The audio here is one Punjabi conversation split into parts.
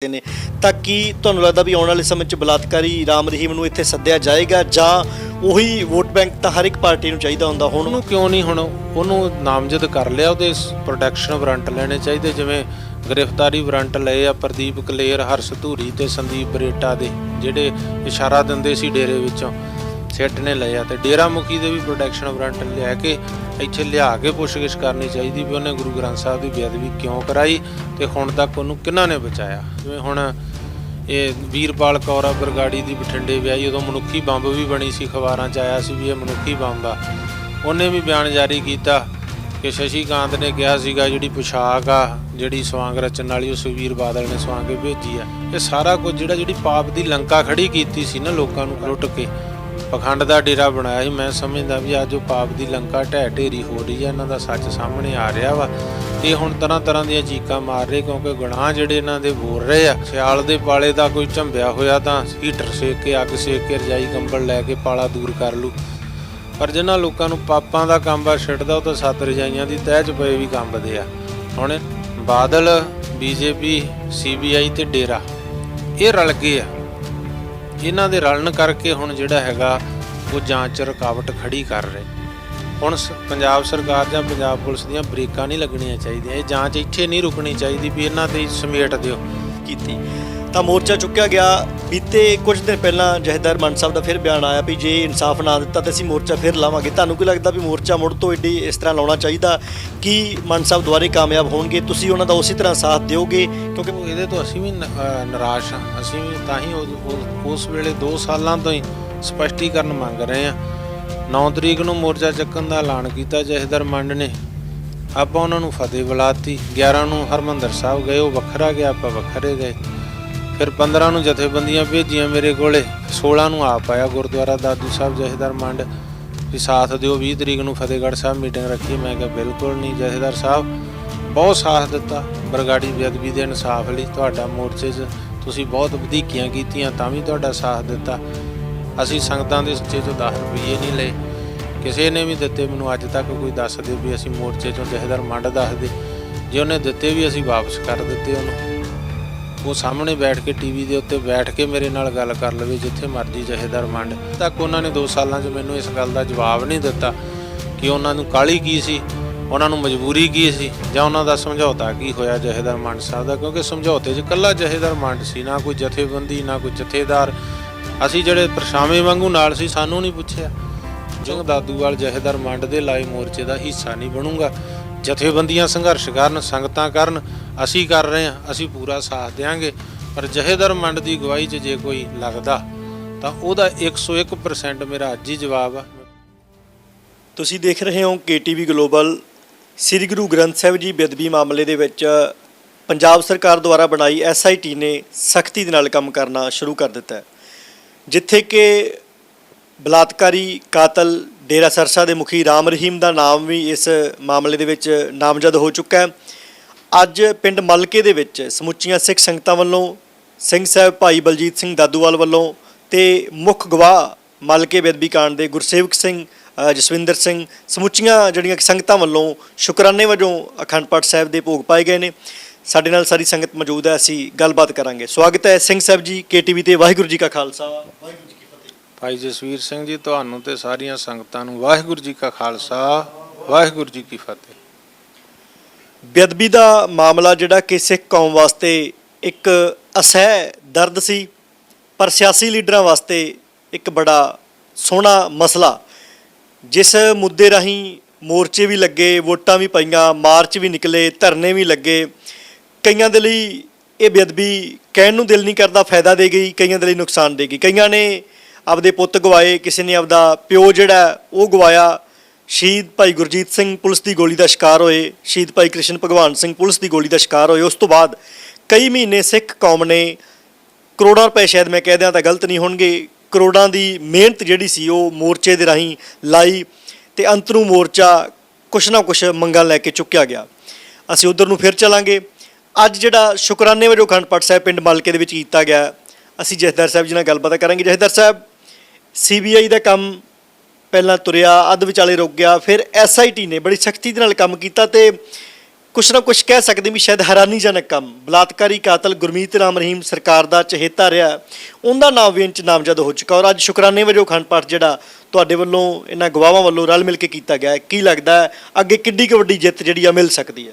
ਨੇ ਤਾਂ ਕੀ ਤੁਹਾਨੂੰ ਲੱਗਦਾ ਵੀ ਆਉਣ ਵਾਲੇ ਸਮੇਂ 'ਚ ਬਲਾਤਕਾਰੀ ਰਾਮ ਰਹੀਮ ਨੂੰ ਇੱਥੇ ਸੱਦਿਆ ਜਾਏਗਾ ਜਾਂ ਉਹੀ ਵੋਟ ਬੈਂਕ ਤਾਂ ਹਰ ਇੱਕ ਪਾਰਟੀ ਨੂੰ ਚਾਹੀਦਾ ਹੁੰਦਾ ਹੁਣ ਉਹਨੂੰ ਕਿਉਂ ਨਹੀਂ ਹੁਣ ਉਹਨੂੰ ਨਾਮਜ਼ਦ ਕਰ ਲਿਆ, ਉਹਦੇ ਪ੍ਰੋਟੈਕਸ਼ਨ ਵਾਰੰਟ ਲੈਣੇ ਚਾਹੀਦੇ, ਜਿਵੇਂ ਗ੍ਰਿਫਤਾਰੀ ਵਾਰੰਟ ਲਏ ਆ ਪ੍ਰਦੀਪ ਕਲੇਰ, ਹਰਸ਼ ਧੂਰੀ ਤੇ ਸੰਦੀਪ ਬਰੇਟਾ ਦੇ, ਜਿਹੜੇ ਇਸ਼ਾਰਾ ਦਿੰਦੇ ਸੀ ਡੇਰੇ ਵਿੱਚੋਂ ਸਿੱਟ ਨੇ ਲਏ ਆ, ਤੇ ਡੇਰਾ ਮੁਖੀ ਦੇ ਵੀ ਪ੍ਰੋਟੈਕਸ਼ਨ ਵਾਰੰਟ ਲਿਆ ਕੇ ਇੱਥੇ ਲਿਆ ਕੇ ਪੁੱਛਗਿੱਛ ਕਰਨੀ ਚਾਹੀਦੀ ਵੀ ਉਹਨੇ ਗੁਰੂ ਗ੍ਰੰਥ ਸਾਹਿਬ ਦੀ ਬੇਅਦਬੀ ਕਿਉਂ ਕਰਾਈ ਤੇ ਹੁਣ ਤੱਕ ਉਹਨੂੰ ਕਿਹਨਾਂ ਨੇ ਬਚਾਇਆ। ਜਿਵੇਂ ਹੁਣ ਇਹ ਵੀਰਪਾਲ ਕੌਰ ਬਰਗਾੜੀ ਦੀ ਬਠਿੰਡੇ ਵਿਆਹੀ, ਉਦੋਂ ਮਨੁੱਖੀ ਬੰਬ ਵੀ ਬਣੀ ਸੀ, ਅਖਬਾਰਾਂ 'ਚ ਆਇਆ ਸੀ ਵੀ ਇਹ ਮਨੁੱਖੀ ਬੰਬ ਆ। ਉਹਨੇ ਵੀ ਬਿਆਨ ਜਾਰੀ ਕੀਤਾ ਕਿ ਸ਼ਸ਼ੀਕਾਂਤ ਨੇ ਕਿਹਾ ਸੀਗਾ ਜਿਹੜੀ ਪੁਸ਼ਾਕ ਆ ਜਿਹੜੀ ਸਵਾਂਗ ਰਚਨ ਵਾਲੀ ਉਹ ਸੁਖਬੀਰ ਬਾਦਲ ਨੇ ਸਵਾ ਕੇ ਭੇਜੀ ਆ। ਇਹ ਸਾਰਾ ਕੁਝ ਜਿਹੜੀ ਪਾਪ ਦੀ ਲੰਕਾ ਖੜੀ ਕੀਤੀ ਸੀ ਨਾ, ਲੋਕਾਂ ਨੂੰ ਲੁੱਟ ਕੇ ਪਖੰਡ ਦਾ ਡੇਰਾ ਬਣਾਇਆ ਸੀ। ਮੈਂ ਸਮਝਦਾ ਵੀ ਅੱਜ ਉਹ ਪਾਪ ਦੀ ਲੰਕਾ ਢਹਿ ਢੇਰੀ ਹੋ ਰਹੀ ਹੈ, ਇਹਨਾਂ ਦਾ ਸੱਚ ਸਾਹਮਣੇ ਆ ਰਿਹਾ ਵਾ। ਇਹ ਹੁਣ ਤਰ੍ਹਾਂ ਤਰ੍ਹਾਂ ਦੀਆਂ ਚੀਕਾਂ ਮਾਰ ਰਹੇ ਕਿਉਂਕਿ ਗੁਨਾਹ ਜਿਹੜੇ ਇਹਨਾਂ ਦੇ ਬੋਲ ਰਹੇ ਆ। ਸਿਆਲ ਦੇ ਪਾਲੇ ਦਾ ਕੋਈ ਝੰਬਿਆ ਹੋਇਆ ਤਾਂ ਹੀਟਰ ਸੇਕ ਕੇ, ਅੱਗ ਸੇਕ ਕੇ, ਰਜਾਈ ਕੰਬਲ ਲੈ ਕੇ ਪਾਲਾ ਦੂਰ ਕਰ ਲੂ, ਪਰ ਜਿਨ੍ਹਾਂ ਲੋਕਾਂ ਨੂੰ ਪਾਪਾਂ ਦਾ ਕੰਬਾ ਛਿੜਦਾ ਉਹ ਤਾਂ 7 ਰਜਾਈਆਂ ਦੀ ਤਹਿ 'ਚ ਪਏ ਵੀ ਕੰਬਦੇ ਆ। ਹੁਣ ਬਾਦਲ, ਬੀਜੇਪੀ, CBI ਤੇ ਡੇਰਾ ਇਹ ਰਲ ਗਏ ਆ। ਇਹਨਾਂ ਦੇ ਰਲਣ ਕਰਕੇ ਹੁਣ ਜਿਹੜਾ ਹੈਗਾ ਉਹ ਜਾਂਚ 'ਚ ਰੁਕਾਵਟ ਖੜੀ ਕਰ ਰਹੇ। ਹੁਣ ਪੰਜਾਬ ਸਰਕਾਰ ਜਾਂ ਪੰਜਾਬ ਪੁਲਿਸ ਦੀਆਂ ਬ੍ਰੇਕਾਂ ਨਹੀਂ ਲੱਗਣੀਆਂ ਚਾਹੀਦੀਆਂ, ਇਹ ਜਾਂਚ ਇੱਥੇ ਨਹੀਂ ਰੁਕਣੀ ਚਾਹੀਦੀ ਵੀ ਇਹਨਾਂ ਤੇ ਸਮੇਟ ਦਿਓ ਕੀਤੀ ਤਾਂ ਮੋਰਚਾ ਚੁੱਕਿਆ ਗਿਆ। ਬੀਤੇ ਕੁਝ ਦਿਨ ਪਹਿਲਾਂ ਜਥੇਦਾਰ ਮਾਨ ਸਾਹਿਬ ਦਾ ਫਿਰ ਬਿਆਨ ਆਇਆ ਵੀ ਜੇ ਇਨਸਾਫ ਨਾ ਦਿੱਤਾ ਤਾਂ ਅਸੀਂ ਮੋਰਚਾ ਫਿਰ ਲਾਵਾਂਗੇ। ਤੁਹਾਨੂੰ ਕੀ ਲੱਗਦਾ ਵੀ ਮੋਰਚਾ ਮੁੜ ਤੋਂ ਏਡੀ ਇਸ ਤਰ੍ਹਾਂ ਲਾਉਣਾ ਚਾਹੀਦਾ ਕਿ ਮਾਨ ਸਾਹਿਬ ਦੁਬਾਰੇ ਕਾਮਯਾਬ ਹੋਣਗੇ, ਤੁਸੀਂ ਉਹਨਾਂ ਦਾ ਉਸੇ ਤਰ੍ਹਾਂ ਸਾਥ ਦਿਓਗੇ? ਕਿਉਂਕਿ ਇਹਦੇ ਤੋਂ ਅਸੀਂ ਵੀ ਨਿਰਾਸ਼ ਹਾਂ। ਅਸੀਂ ਵੀ ਤਾਂ ਹੀ ਉਸ ਵੇਲੇ 2 ਸਾਲਾਂ ਤੋਂ ਹੀ ਸਪਸ਼ਟੀਕਰਨ ਮੰਗ ਰਹੇ ਹਾਂ। 9 ਤਰੀਕ ਨੂੰ ਮੋਰਚਾ ਚੱਕਣ ਦਾ ਐਲਾਨ ਕੀਤਾ ਜਥੇਦਾਰ ਮੰਡ ਨੇ, ਆਪਾਂ ਉਹਨਾਂ ਨੂੰ ਫਤਿਹ ਬੁਲਾਤੀ। 11 ਨੂੰ ਹਰਮੰਦਰ ਸਾਹਿਬ ਗਏ, ਉਹ ਵੱਖਰਾ ਗਿਆ, ਆਪਾਂ ਵੱਖਰੇ ਗਏ। ਫਿਰ 15 ਨੂੰ ਜਥੇਬੰਦੀਆਂ ਭੇਜੀਆਂ ਮੇਰੇ ਕੋਲੇ, 16 ਨੂੰ ਆਪ ਆਇਆ ਗੁਰਦੁਆਰਾ ਦਾਦੂ ਸਾਹਿਬ ਜਥੇਦਾਰ ਮੰਡ ਵੀ ਸਾਥ ਦਿਓ, 20 ਤਰੀਕ ਨੂੰ ਫਤਿਹਗੜ੍ਹ ਸਾਹਿਬ ਮੀਟਿੰਗ ਰੱਖੀ। ਮੈਂ ਕਿਹਾ ਬਿਲਕੁਲ ਨਹੀਂ। ਜਥੇਦਾਰ ਸਾਹਿਬ ਬਹੁਤ ਸਾਥ ਦਿੱਤਾ ਬਰਗਾੜੀ ਬੇਅਦਬੀ ਦੇ ਇਨਸਾਫ ਲਈ, ਤੁਹਾਡਾ ਮੋਰਚੇ 'ਚ ਤੁਸੀਂ ਬਹੁਤ ਵਧੀਕੀਆਂ ਕੀਤੀਆਂ ਤਾਂ ਵੀ ਤੁਹਾਡਾ ਸਾਥ ਦਿੱਤਾ। ਅਸੀਂ ਸੰਗਤਾਂ ਦੇ ਸੱਚੇ 'ਚੋਂ 10 ਰੁਪਈਏ ਨਹੀਂ ਲਏ, ਕਿਸੇ ਨੇ ਵੀ ਦਿੱਤੇ ਮੈਨੂੰ ਅੱਜ ਤੱਕ ਕੋਈ ਦੱਸ ਦੇ ਵੀ ਅਸੀਂ ਮੋਰਚੇ 'ਚੋਂ ਜਥੇਦਾਰ ਮੰਡ ਦੱਸ ਦੇ, ਜੇ ਉਹਨੇ ਦਿੱਤੇ ਵੀ ਅਸੀਂ ਵਾਪਸ ਕਰ ਦਿੱਤੇ ਉਹਨੂੰ। ਉਹ ਸਾਹਮਣੇ ਬੈਠ ਕੇ TV ਦੇ ਉੱਤੇ ਬੈਠ ਕੇ ਮੇਰੇ ਨਾਲ ਗੱਲ ਕਰ ਲਵੇ ਜਿੱਥੇ ਮਰਜ਼ੀ ਜਥੇਦਾਰ ਮੰਡ ਤੱਕ। ਉਹਨਾਂ ਨੇ 2 ਸਾਲਾਂ 'ਚ ਮੈਨੂੰ ਇਸ ਗੱਲ ਦਾ ਜਵਾਬ ਨਹੀਂ ਦਿੱਤਾ ਕਿ ਉਹਨਾਂ ਨੂੰ ਕਾਹਲੀ ਕੀ ਸੀ, ਉਹਨਾਂ ਨੂੰ ਮਜਬੂਰੀ ਕੀ ਸੀ, ਜਾਂ ਉਹਨਾਂ ਦਾ ਸਮਝੌਤਾ ਕੀ ਹੋਇਆ ਜਥੇਦਾਰ ਮੰਡ ਸਾਹਿਬ ਦਾ। ਕਿਉਂਕਿ ਸਮਝੌਤੇ 'ਚ ਇਕੱਲਾ ਜਥੇਦਾਰ ਮੰਡ ਸੀ, ਨਾ ਕੋਈ ਜਥੇਬੰਦੀ, ਨਾ ਕੋਈ ਜਥੇਦਾਰ। ਅਸੀਂ ਜਿਹੜੇ ਪਰਛਾਵੇਂ ਵਾਂਗੂ ਨਾਲ ਸੀ, ਸਾਨੂੰ ਨਹੀਂ ਪੁੱਛਿਆ। ਜੰਗ ਦਾਦੂਵਾਲ ਜਥੇਦਾਰ ਮੰਡ ਦੇ ਲਾਏ ਮੋਰਚੇ ਦਾ ਹਿੱਸਾ ਨਹੀਂ ਬਣੂੰਗਾ। ਜਥੇਬੰਦੀਆਂ ਸੰਘਰਸ਼ ਕਰਨ, ਸੰਗਤਾਂ ਕਰਨ, ਅਸੀਂ ਕਰ ਰਹੇ ਹਾਂ, ਅਸੀਂ ਪੂਰਾ ਸਾਥ ਦਿਆਂਗੇ। ਪਰ ਜਥੇਦਾਰ ਮੰਡ ਦੀ ਅਗਵਾਈ 'ਚ ਜੇ ਕੋਈ ਲੱਗਦਾ ਤਾਂ ਉਹਦਾ 101% ਮੇਰਾ ਅੱਜ ਹੀ ਜਵਾਬ ਆ। ਤੁਸੀਂ ਦੇਖ ਰਹੇ ਹੋ KTV ਗਲੋਬਲ। ਸ੍ਰੀ ਗੁਰੂ ਗ੍ਰੰਥ ਸਾਹਿਬ ਜੀ ਬੇਅਦਬੀ ਮਾਮਲੇ ਦੇ ਵਿੱਚ ਪੰਜਾਬ ਸਰਕਾਰ ਦੁਆਰਾ ਬਣਾਈ SIT ਨੇ ਸਖਤੀ ਦੇ ਨਾਲ ਕੰਮ ਕਰਨਾ ਸ਼ੁਰੂ ਕਰ ਦਿੱਤਾ ਹੈ, ਜਿੱਥੇ ਕਿ ਬਲਾਤਕਾਰੀ ਕਾਤਲ ਡੇਰਾ ਸਰਸਾ ਦੇ ਮੁਖੀ ਰਾਮ ਰਹੀਮ ਦਾ ਨਾਮ ਵੀ ਇਸ ਮਾਮਲੇ ਦੇ ਵਿੱਚ ਨਾਮਜ਼ਦ ਹੋ ਚੁੱਕਾ ਹੈ। ਅੱਜ ਪਿੰਡ ਮਲਕੇ ਦੇ ਵਿੱਚ ਸਮੁੱਚੀਆਂ ਸਿੱਖ ਸੰਗਤਾਂ ਵੱਲੋਂ, ਸਿੰਘ ਸਾਹਿਬ ਭਾਈ ਬਲਜੀਤ ਸਿੰਘ ਦਾਦੂਵਾਲ ਵੱਲੋਂ ਤੇ ਮੁੱਖ ਗਵਾਹ ਮਲਕੇ ਬੇਅਦਬੀ ਕਾਂਡ ਦੇ ਗੁਰਸੇਵਕ ਸਿੰਘ, ਜਸਵਿੰਦਰ ਸਿੰਘ, ਸਮੁੱਚੀਆਂ ਜਿਹੜੀਆਂ ਸੰਗਤਾਂ ਵੱਲੋਂ ਸ਼ੁਕਰਾਨੇ ਵਜੋਂ ਅਖੰਡ ਪਾਠ ਸਾਹਿਬ ਦੇ ਭੋਗ ਪਾਏ ਗਏ ਨੇ। ਸਾਡੇ ਨਾਲ ਸਾਰੀ ਸੰਗਤ ਮੌਜੂਦ ਹੈ, ਅਸੀਂ ਗੱਲਬਾਤ ਕਰਾਂਗੇ। ਸਵਾਗਤ ਹੈ ਸਿੰਘ ਸਾਹਿਬ ਜੀ KTV ਤੇ। ਵਾਹਿਗੁਰੂ ਜੀ ਕਾ ਖਾਲਸਾ, ਵਾਹਿਗੁਰੂ ਜੀ ਕੀ ਫਤਿਹ। ਭਾਈ ਜਸਵੀਰ ਸਿੰਘ ਜੀ, ਤੁਹਾਨੂੰ ਤੇ ਸਾਰੀਆਂ ਸੰਗਤਾਂ ਨੂੰ ਵਾਹਿਗੁਰੂ ਜੀ ਕਾ ਖਾਲਸਾ, ਵਾਹਿਗੁਰੂ ਜੀ ਕੀ ਫਤਿਹ। ਬੇਅਦਬੀ ਦਾ ਮਾਮਲਾ ਜਿਹੜਾ ਕਿ ਸਿੱਖ ਕੌਮ ਵਾਸਤੇ ਇੱਕ ਅਸਹਿ ਦਰਦ ਸੀ, ਪਰ ਸਿਆਸੀ ਲੀਡਰਾਂ ਵਾਸਤੇ ਇੱਕ ਬੜਾ ਸੋਹਣਾ ਮਸਲਾ, ਜਿਸ ਮੁੱਦੇ ਰਾਹੀਂ ਮੋਰਚੇ ਵੀ ਲੱਗੇ, ਵੋਟਾਂ ਵੀ ਪਈਆਂ, ਮਾਰਚ ਵੀ ਨਿਕਲੇ, ਧਰਨੇ ਵੀ ਲੱਗੇ। ਕਈਆਂ ਦੇ ਲਈ ਇਹ ਬੇਅਦਬੀ ਕਹਿਣ ਨੂੰ ਦਿਲ ਨਹੀਂ ਕਰਦਾ ਫਾਇਦਾ ਦੇ ਗਈ, ਕਈਆਂ ਦੇ ਲਈ ਨੁਕਸਾਨ ਦੇ ਗਈ। ਕਈਆਂ ਨੇ ਆਪਦੇ ਪੁੱਤ ਗਵਾਏ, ਕਿਸੇ ਨੇ ਆਪਦਾ ਪਿਓ ਜਿਹੜਾ ਉਹ ਗਵਾਇਆ। ਸ਼ਹੀਦ ਭਾਈ ਗੁਰਜੀਤ ਸਿੰਘ ਪੁਲਿਸ ਦੀ ਗੋਲੀ ਦਾ ਸ਼ਿਕਾਰ ਹੋਏ, ਸ਼ਹੀਦ ਭਾਈ ਕ੍ਰਿਸ਼ਨ ਭਗਵਾਨ ਸਿੰਘ ਪੁਲਿਸ ਦੀ ਗੋਲੀ ਦਾ ਸ਼ਿਕਾਰ ਹੋਏ। ਉਸ ਤੋਂ ਬਾਅਦ ਕਈ ਮਹੀਨੇ ਸਿੱਖ ਕੌਮ ਨੇ ਕਰੋੜਾਂ ਰੁਪਏ, ਸ਼ਾਇਦ ਮੈਂ ਕਹਿ ਦਿਆਂ ਤਾਂ ਗਲਤ ਨਹੀਂ ਹੋਣਗੇ, ਕਰੋੜਾਂ ਦੀ ਮਿਹਨਤ ਜਿਹੜੀ ਸੀ ਉਹ ਮੋਰਚੇ ਦੇ ਰਾਹੀਂ ਲਾਈ ਤੇ ਅੰਤ ਨੂੰ ਮੋਰਚਾ ਕੁਛ ਨਾ ਕੁਛ ਮੰਗਾਂ ਲੈ ਕੇ ਚੁੱਕਿਆ ਗਿਆ। ਅਸੀਂ ਉਧਰ ਨੂੰ ਫਿਰ ਚੱਲਾਂਗੇ। ਅੱਜ ਜਿਹੜਾ ਸ਼ੁਕਰਾਨੇ ਵਜੋਂ ਅਖੰਡ ਪਾਠ ਸਾਹਿਬ ਪਿੰਡ ਮਲਕੇ ਦੇ ਵਿੱਚ ਕੀਤਾ ਗਿਆ, ਅਸੀਂ ਜਥੇਦਾਰ ਸਾਹਿਬ ਜੀ ਨਾਲ ਗੱਲਬਾਤ ਕਰਾਂਗੇ। ਜਥੇਦਾਰ ਸਾਹਿਬ, CBI ਦਾ ਕੰਮ ਪਹਿਲਾਂ ਤੁਰਿਆ, ਅੱਧ ਵਿਚਾਲੇ ਰੁਕ ਗਿਆ, ਫਿਰ SIT ਨੇ ਬੜੀ ਸਖਤੀ ਦੇ ਨਾਲ ਕੰਮ ਕੀਤਾ ਤੇ ਕੁਛ ਨਾ ਕੁਛ ਕਹਿ ਸਕਦੇ ਵੀ ਸ਼ਾਇਦ ਹੈਰਾਨੀਜਨਕ ਕੰਮ, ਬਲਾਤਕਾਰੀ ਕਾਤਲ ਗੁਰਮੀਤ ਰਾਮ ਰਹੀਮ ਸਰਕਾਰ ਦਾ ਚਹੇਤਾ ਰਿਹਾ, ਉਹਦਾ ਨਾਮ ਵੀ ਇੰਚ ਨਾਮਜ਼ਦ ਹੋ ਚੁੱਕਾ ਔਰ ਅੱਜ ਸ਼ੁਕਰਾਨੇ ਵਜੋਂ ਅਖੰਡ ਪਾਠ ਜਿਹੜਾ ਤੁਹਾਡੇ ਵੱਲੋਂ ਇਹਨਾਂ ਗਵਾਹਾਂ ਵੱਲੋਂ ਰਲ ਮਿਲ ਕੇ ਕੀਤਾ ਗਿਆ ਹੈ। ਕੀ ਲੱਗਦਾ ਹੈ ਅੱਗੇ ਕਿੱਡੀ ਕੁ ਵੱਡੀ ਜਿੱਤ ਜਿਹੜੀ ਆ ਮਿਲ ਸਕਦੀ ਹੈ?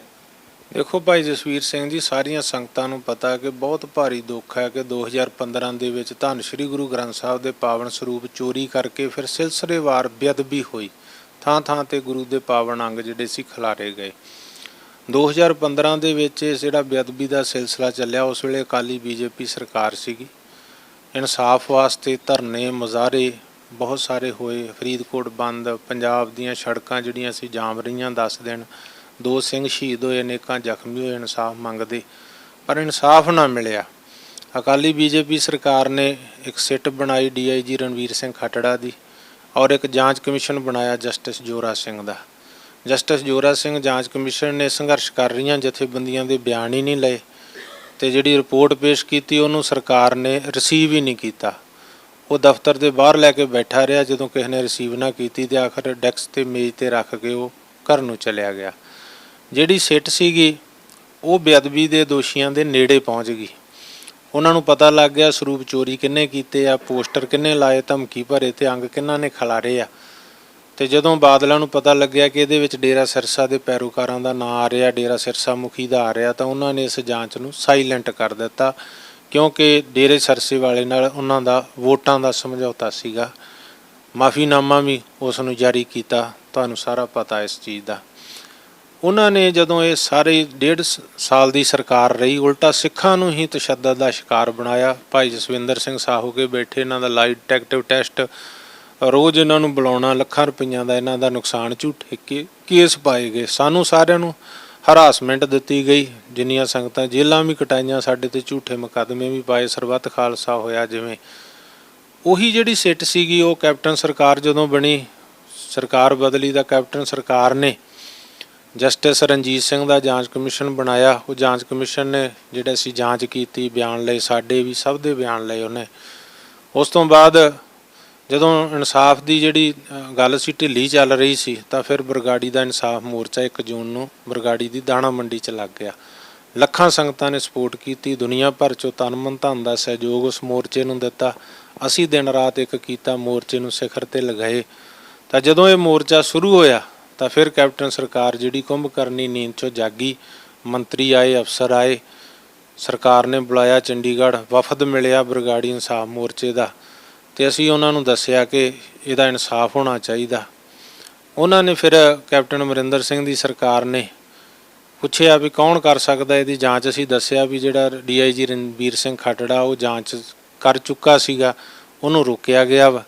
ਦੇਖੋ ਭਾਈ ਜਸਵੀਰ ਸਿੰਘ ਜੀ, ਸਾਰੀਆਂ ਸੰਗਤਾਂ ਨੂੰ ਪਤਾ ਕਿ ਬਹੁਤ ਭਾਰੀ ਦੁੱਖ ਹੈ ਕਿ 2015 ਦੇ ਵਿੱਚ ਧੰਨ ਸ਼੍ਰੀ ਗੁਰੂ ਗ੍ਰੰਥ ਸਾਹਿਬ ਦੇ ਪਾਵਨ ਸਰੂਪ ਚੋਰੀ ਕਰਕੇ ਫਿਰ ਸਿਲਸਿਲੇਵਾਰ ਬੇਅਦਬੀ ਹੋਈ, ਥਾਂ ਥਾਂ ਤੇ ਗੁਰੂ ਦੇ ਪਾਵਨ ਅੰਗ ਜਿਹੜੇ ਸੀ ਖਿਲਾਰੇ ਗਏ। 2015 ਦੇ ਵਿੱਚ ਜਿਹੜਾ ਬੇਅਦਬੀ ਦਾ ਸਿਲਸਿਲਾ ਚੱਲਿਆ, ਉਸ ਵੇਲੇ ਅਕਾਲੀ ਬੀਜੇਪੀ ਸਰਕਾਰ ਸੀਗੀ। ਇਨਸਾਫ ਵਾਸਤੇ ਧਰਨੇ ਮੁਜ਼ਾਹਰੇ ਬਹੁਤ ਸਾਰੇ ਹੋਏ, ਫਰੀਦਕੋਟ ਬੰਦ, ਪੰਜਾਬ ਦੀਆਂ ਸੜਕਾਂ ਜਿਹੜੀਆਂ ਸੀ ਜਾਮ ਰਹੀਆਂ 10 ਦਿਨ, 2 ਸਿੰਘ ਸ਼ਹੀਦ ਹੋਏ, ਅਨੇਕਾਂ ਜ਼ਖਮੀ ਹੋਏ ਇਨਸਾਫ ਮੰਗਦੇ, ਪਰ ਇਨਸਾਫ ਨਾ ਮਿਲਿਆ। ਅਕਾਲੀ ਬੀਜੇਪੀ ਸਰਕਾਰ ਨੇ ਇੱਕ ਸਿੱਟ ਬਣਾਈ DIG ਰਣਵੀਰ ਸਿੰਘ ਖੱਟੜਾ ਦੀ, ਔਰ ਇੱਕ ਜਾਂਚ ਕਮਿਸ਼ਨ ਬਣਾਇਆ ਜਸਟਿਸ ਜੋਰਾ ਸਿੰਘ ਦਾ। ਜਸਟਿਸ ਜੋਰਾ ਸਿੰਘ ਜਾਂਚ ਕਮਿਸ਼ਨ ਨੇ ਸੰਘਰਸ਼ ਕਰ ਰਹੀਆਂ ਜਥੇਬੰਦੀਆਂ ਦੇ ਬਿਆਨ ਹੀ ਨਹੀਂ ਲਏ, ਤੇ ਜਿਹੜੀ ਰਿਪੋਰਟ ਪੇਸ਼ ਕੀਤੀ ਉਹਨੂੰ ਸਰਕਾਰ ਨੇ ਰਿਸੀਵ ਹੀ ਨਹੀਂ ਕੀਤਾ। ਉਹ ਦਫ਼ਤਰ ਦੇ ਬਾਹਰ ਲੈ ਕੇ ਬੈਠਾ ਰਿਹਾ, ਜਦੋਂ ਕਿਸੇ ਨੇ ਰਿਸੀਵ ਨਾ ਕੀਤੀ ਤੇ ਆਖਰ ਡੈਸਕ ਤੇ ਮੇਜ਼ ਤੇ ਰੱਖ ਕੇ ਉਹ ਘਰ ਨੂੰ ਚਲਿਆ ਗਿਆ। ਜਿਹੜੀ ਸਿੱਟ ਸੀਗੀ ਉਹ ਬੇਅਦਬੀ ਦੇ ਦੋਸ਼ੀਆਂ ਦੇ ਨੇੜੇ ਪਹੁੰਚ ਗਈ। ਉਹਨਾਂ ਨੂੰ ਪਤਾ ਲੱਗ ਗਿਆ ਸਰੂਪ ਚੋਰੀ ਕਿਹਨੇ ਕੀਤੇ ਆ, ਪੋਸਟਰ ਕਿਹਨੇ ਲਾਏ, ਧਮਕੀ ਭਰੇ ਤੇ ਅੰਗ ਕਿਹਨਾਂ ਨੇ ਖਿਲਾਰੇ ਆ। ਤੇ ਜਦੋਂ ਬਾਦਲਾਂ ਨੂੰ ਪਤਾ ਲੱਗਿਆ ਕਿ ਇਹਦੇ ਵਿੱਚ ਡੇਰਾ ਸਿਰਸਾ ਦੇ ਪੈਰੋਕਾਰਾਂ ਦਾ ਨਾਂ ਆ ਰਿਹਾ, ਡੇਰਾ ਸਿਰਸਾ ਮੁਖੀ ਦਾ ਆ ਰਿਹਾ, ਤਾਂ ਉਹਨਾਂ ਨੇ ਇਸ ਜਾਂਚ ਨੂੰ ਸਾਈਲੈਂਟ ਕਰ ਦਿੱਤਾ, ਕਿਉਂਕਿ ਡੇਰੇ ਸਿਰਸੇ ਵਾਲੇ ਨਾਲ ਉਹਨਾਂ ਦਾ ਵੋਟਾਂ ਦਾ ਸਮਝੌਤਾ ਸੀਗਾ। ਮਾਫੀਨਾਮਾ ਵੀ ਉਸ ਨੂੰ ਜਾਰੀ ਕੀਤਾ, ਤੁਹਾਨੂੰ ਸਾਰਾ ਪਤਾ ਇਸ ਚੀਜ਼ ਦਾ। ਉਹਨਾਂ ਨੇ ਜਦੋਂ ਇਹ ਸਾਰੇ 1.5 ਸਾਲ ਦੀ ਸਰਕਾਰ ਰਹੀ, ਉਲਟਾ ਸਿੱਖਾਂ ਨੂੰ ਹੀ ਤਸ਼ੱਦਦ ਦਾ ਸ਼ਿਕਾਰ ਬਣਾਇਆ। ਭਾਈ ਜਸਵਿੰਦਰ ਸਿੰਘ ਸਾਹੂ ਕੇ ਬੈਠੇ, ਇਹਨਾਂ ਦਾ ਲਾਈ ਡਿਟੈਕਟਿਵ ਟੈਸਟ, ਰੋਜ਼ ਇਹਨਾਂ ਨੂੰ ਬੁਲਾਉਣਾ, ਲੱਖਾਂ ਰੁਪਈਆਂ ਦਾ ਇਹਨਾਂ ਦਾ ਨੁਕਸਾਨ ਝੂਠੇ ਕੇਸ ਪਾਏ ਗਏ। ਸਾਨੂੰ ਸਾਰਿਆਂ ਨੂੰ ਹਰਾਸਮੈਂਟ ਦਿੱਤੀ ਗਈ, ਜਿੰਨੀਆਂ ਸੰਗਤਾਂ ਜੇਲ੍ਹਾਂ ਵੀ ਕਟਾਈਆਂ, ਸਾਡੇ ਤੇ ਝੂਠੇ ਮੁਕੱਦਮੇ ਵੀ ਪਾਏ, ਸਰਬੱਤ ਖਾਲਸਾ ਹੋਇਆ ਜਿਵੇਂ। ਉਹੀ ਜਿਹੜੀ ਸਿੱਟ ਸੀਗੀ ਉਹ ਕੈਪਟਨ ਸਰਕਾਰ ਜਦੋਂ ਬਣੀ, ਸਰਕਾਰ ਬਦਲੀ ਤਾਂ ਕੈਪਟਨ ਸਰਕਾਰ ਨੇ ਜਸਟਿਸ ਰਣਜੀਤ ਸਿੰਘ ਦਾ ਜਾਂਚ ਕਮਿਸ਼ਨ ਬਣਾਇਆ। ਉਹ ਜਾਂਚ ਕਮਿਸ਼ਨ ਨੇ ਜਿਹੜੇ ਅਸੀਂ ਜਾਂਚ ਕੀਤੀ, ਬਿਆਨ ਲਏ, ਸਾਡੇ ਵੀ ਸਭ ਦੇ ਬਿਆਨ ਲਏ ਉਹਨੇ। ਉਸ ਤੋਂ ਬਾਅਦ ਜਦੋਂ ਇਨਸਾਫ ਦੀ ਜਿਹੜੀ ਗੱਲ ਸੀ ਢਿੱਲੀ ਚੱਲ ਰਹੀ ਸੀ, ਤਾਂ ਫਿਰ ਬਰਗਾੜੀ ਦਾ ਇਨਸਾਫ ਮੋਰਚਾ 1 ਜੂਨ ਨੂੰ ਬਰਗਾੜੀ ਦੀ ਦਾਣਾ ਮੰਡੀ 'ਚ ਲੱਗ ਗਿਆ। ਲੱਖਾਂ ਸੰਗਤਾਂ ਨੇ ਸਪੋਰਟ ਕੀਤੀ, ਦੁਨੀਆ ਭਰ 'ਚੋਂ ਤਨ ਮਨ ਧਨ ਦਾ ਸਹਿਯੋਗ ਉਸ ਮੋਰਚੇ ਨੂੰ ਦਿੱਤਾ। ਅਸੀਂ ਦਿਨ ਰਾਤ ਇੱਕ ਕੀਤਾ, ਮੋਰਚੇ ਨੂੰ ਸਿਖਰ ਤੇ ਲਗਾਏ। ਤਾਂ ਜਦੋਂ ਇਹ ਮੋਰਚਾ ਸ਼ੁਰੂ ਹੋਇਆ ਤਾਂ ਫਿਰ ਕੈਪਟਨ ਸਰਕਾਰ ਜਿਹੜੀ ਕੁੰਭਕਰਨੀ ਨੀਂਦ 'ਚੋਂ ਜਾਗੀ, ਮੰਤਰੀ ਆਏ, ਅਫਸਰ ਆਏ, ਸਰਕਾਰ ਨੇ ਬੁਲਾਇਆ ਚੰਡੀਗੜ੍ਹ, ਵਫਦ ਮਿਲਿਆ ਬਰਗਾੜੀ ਇਨਸਾਫ ਮੋਰਚੇ ਦਾ, ਤੇ ਅਸੀਂ ਉਹਨਾਂ ਨੂੰ ਦੱਸਿਆ ਕਿ ਇਹਦਾ ਇਨਸਾਫ ਹੋਣਾ ਚਾਹੀਦਾ। ਉਹਨਾਂ ਨੇ ਫਿਰ ਕੈਪਟਨ ਅਮਰਿੰਦਰ ਸਿੰਘ ਦੀ ਸਰਕਾਰ ਨੇ ਪੁੱਛਿਆ ਵੀ ਕੌਣ ਕਰ ਸਕਦਾ ਇਹਦੀ ਜਾਂਚ। ਅਸੀਂ ਦੱਸਿਆ ਵੀ ਜਿਹੜਾ DIG ਰਣਵੀਰ ਸਿੰਘ ਖੱਟੜਾ ਉਹ ਜਾਂਚ ਕਰ ਚੁੱਕਾ ਸੀਗਾ, ਉਹਨੂੰ ਰੋਕਿਆ ਗਿਆ ਵਾ,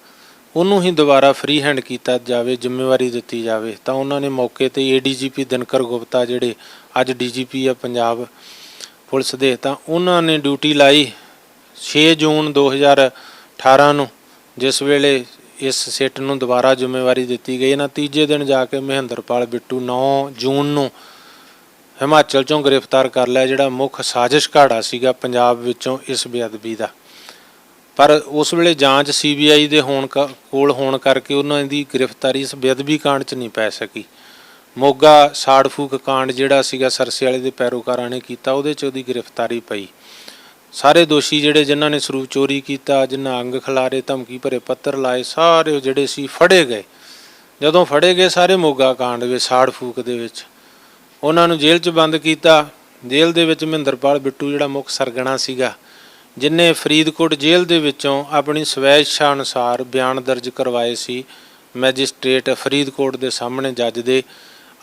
ਉਹਨੂੰ ਹੀ ਦੁਬਾਰਾ ਫ੍ਰੀ ਹੈਂਡ ਕੀਤਾ ਜਾਵੇ, ਜ਼ਿੰਮੇਵਾਰੀ ਦਿੱਤੀ ਜਾਵੇ। ਤਾਂ ਉਹਨਾਂ ਨੇ ਮੌਕੇ 'ਤੇ ADGP ਦਿਨਕਰ ਗੁਪਤਾ, ਜਿਹੜੇ ਅੱਜ DGP ਆ ਪੰਜਾਬ ਪੁਲਿਸ ਦੇ, ਤਾਂ ਉਹਨਾਂ ਨੇ ਡਿਊਟੀ ਲਾਈ 6 ਜੂਨ 2018 ਨੂੰ, ਜਿਸ ਵੇਲੇ ਇਸ ਸਿੱਟ ਨੂੰ ਦੁਬਾਰਾ ਜ਼ਿੰਮੇਵਾਰੀ ਦਿੱਤੀ ਗਈ। ਇਹਨਾਂ ਤੀਜੇ ਦਿਨ ਜਾ ਕੇ ਮਹਿੰਦਰਪਾਲ ਬਿੱਟੂ 9 ਜੂਨ ਨੂੰ ਹਿਮਾਚਲ 'ਚੋਂ ਗ੍ਰਿਫਤਾਰ ਕਰ ਲਿਆ, ਜਿਹੜਾ ਮੁੱਖ ਸਾਜ਼ਿਸ਼ ਘਾੜਾ ਸੀਗਾ ਪੰਜਾਬ ਵਿੱਚੋਂ ਇਸ ਬੇਅਦਬੀ ਦਾ। ਪਰ ਉਸ ਵੇਲੇ ਜਾਂਚ CBI ਦੇ ਕੋਲ ਹੋਣ ਕਰਕੇ ਉਹਨਾਂ ਦੀ ਗ੍ਰਿਫਤਾਰੀ ਇਸ ਬੇਅਦਬੀ ਕਾਂਡ 'ਚ ਨਹੀਂ ਪੈ ਸਕੀ। ਮੋਗਾ ਸਾੜ ਫੂਕ ਕਾਂਡ ਜਿਹੜਾ ਸੀਗਾ ਸਰਸੇ ਵਾਲੇ ਦੇ ਪੈਰੋਕਾਰਾਂ ਨੇ ਕੀਤਾ, ਉਹਦੇ 'ਚ ਉਹਦੀ ਗ੍ਰਿਫਤਾਰੀ ਪਈ। ਸਾਰੇ ਦੋਸ਼ੀ ਜਿਹੜੇ ਜਿਨ੍ਹਾਂ ਨੇ ਸਰੂਪ ਚੋਰੀ ਕੀਤਾ, ਜਿਨ੍ਹਾਂ ਅੰਗ ਖਿਲਾਰੇ, ਧਮਕੀ ਭਰੇ ਪੱਤਰ ਲਾਏ, ਸਾਰੇ ਜਿਹੜੇ ਸੀ ਫੜੇ ਗਏ। ਜਦੋਂ ਫੜੇ ਗਏ ਸਾਰੇ ਮੋਗਾ ਕਾਂਡ ਵਿੱਚ, ਸਾੜ ਫੂਕ ਦੇ ਵਿੱਚ, ਉਹਨਾਂ ਨੂੰ ਜੇਲ੍ਹ 'ਚ ਬੰਦ ਕੀਤਾ। ਜੇਲ੍ਹ ਦੇ ਵਿੱਚ ਮਹਿੰਦਰਪਾਲ ਬਿੱਟੂ ਜਿਹੜਾ ਮੁੱਖ ਸਰਗਣਾ ਸੀਗਾ, ਜਿਨ੍ਹੇ ਫਰੀਦਕੋਟ ਜੇਲ੍ਹ ਦੇ ਵਿੱਚੋਂ ਆਪਣੀ ਸਵੈ ਇੱਛਾ ਅਨੁਸਾਰ ਬਿਆਨ ਦਰਜ ਕਰਵਾਏ ਸੀ ਮੈਜਿਸਟ੍ਰੇਟ ਫਰੀਦਕੋਟ ਦੇ ਸਾਹਮਣੇ ਜੱਜ ਦੇ,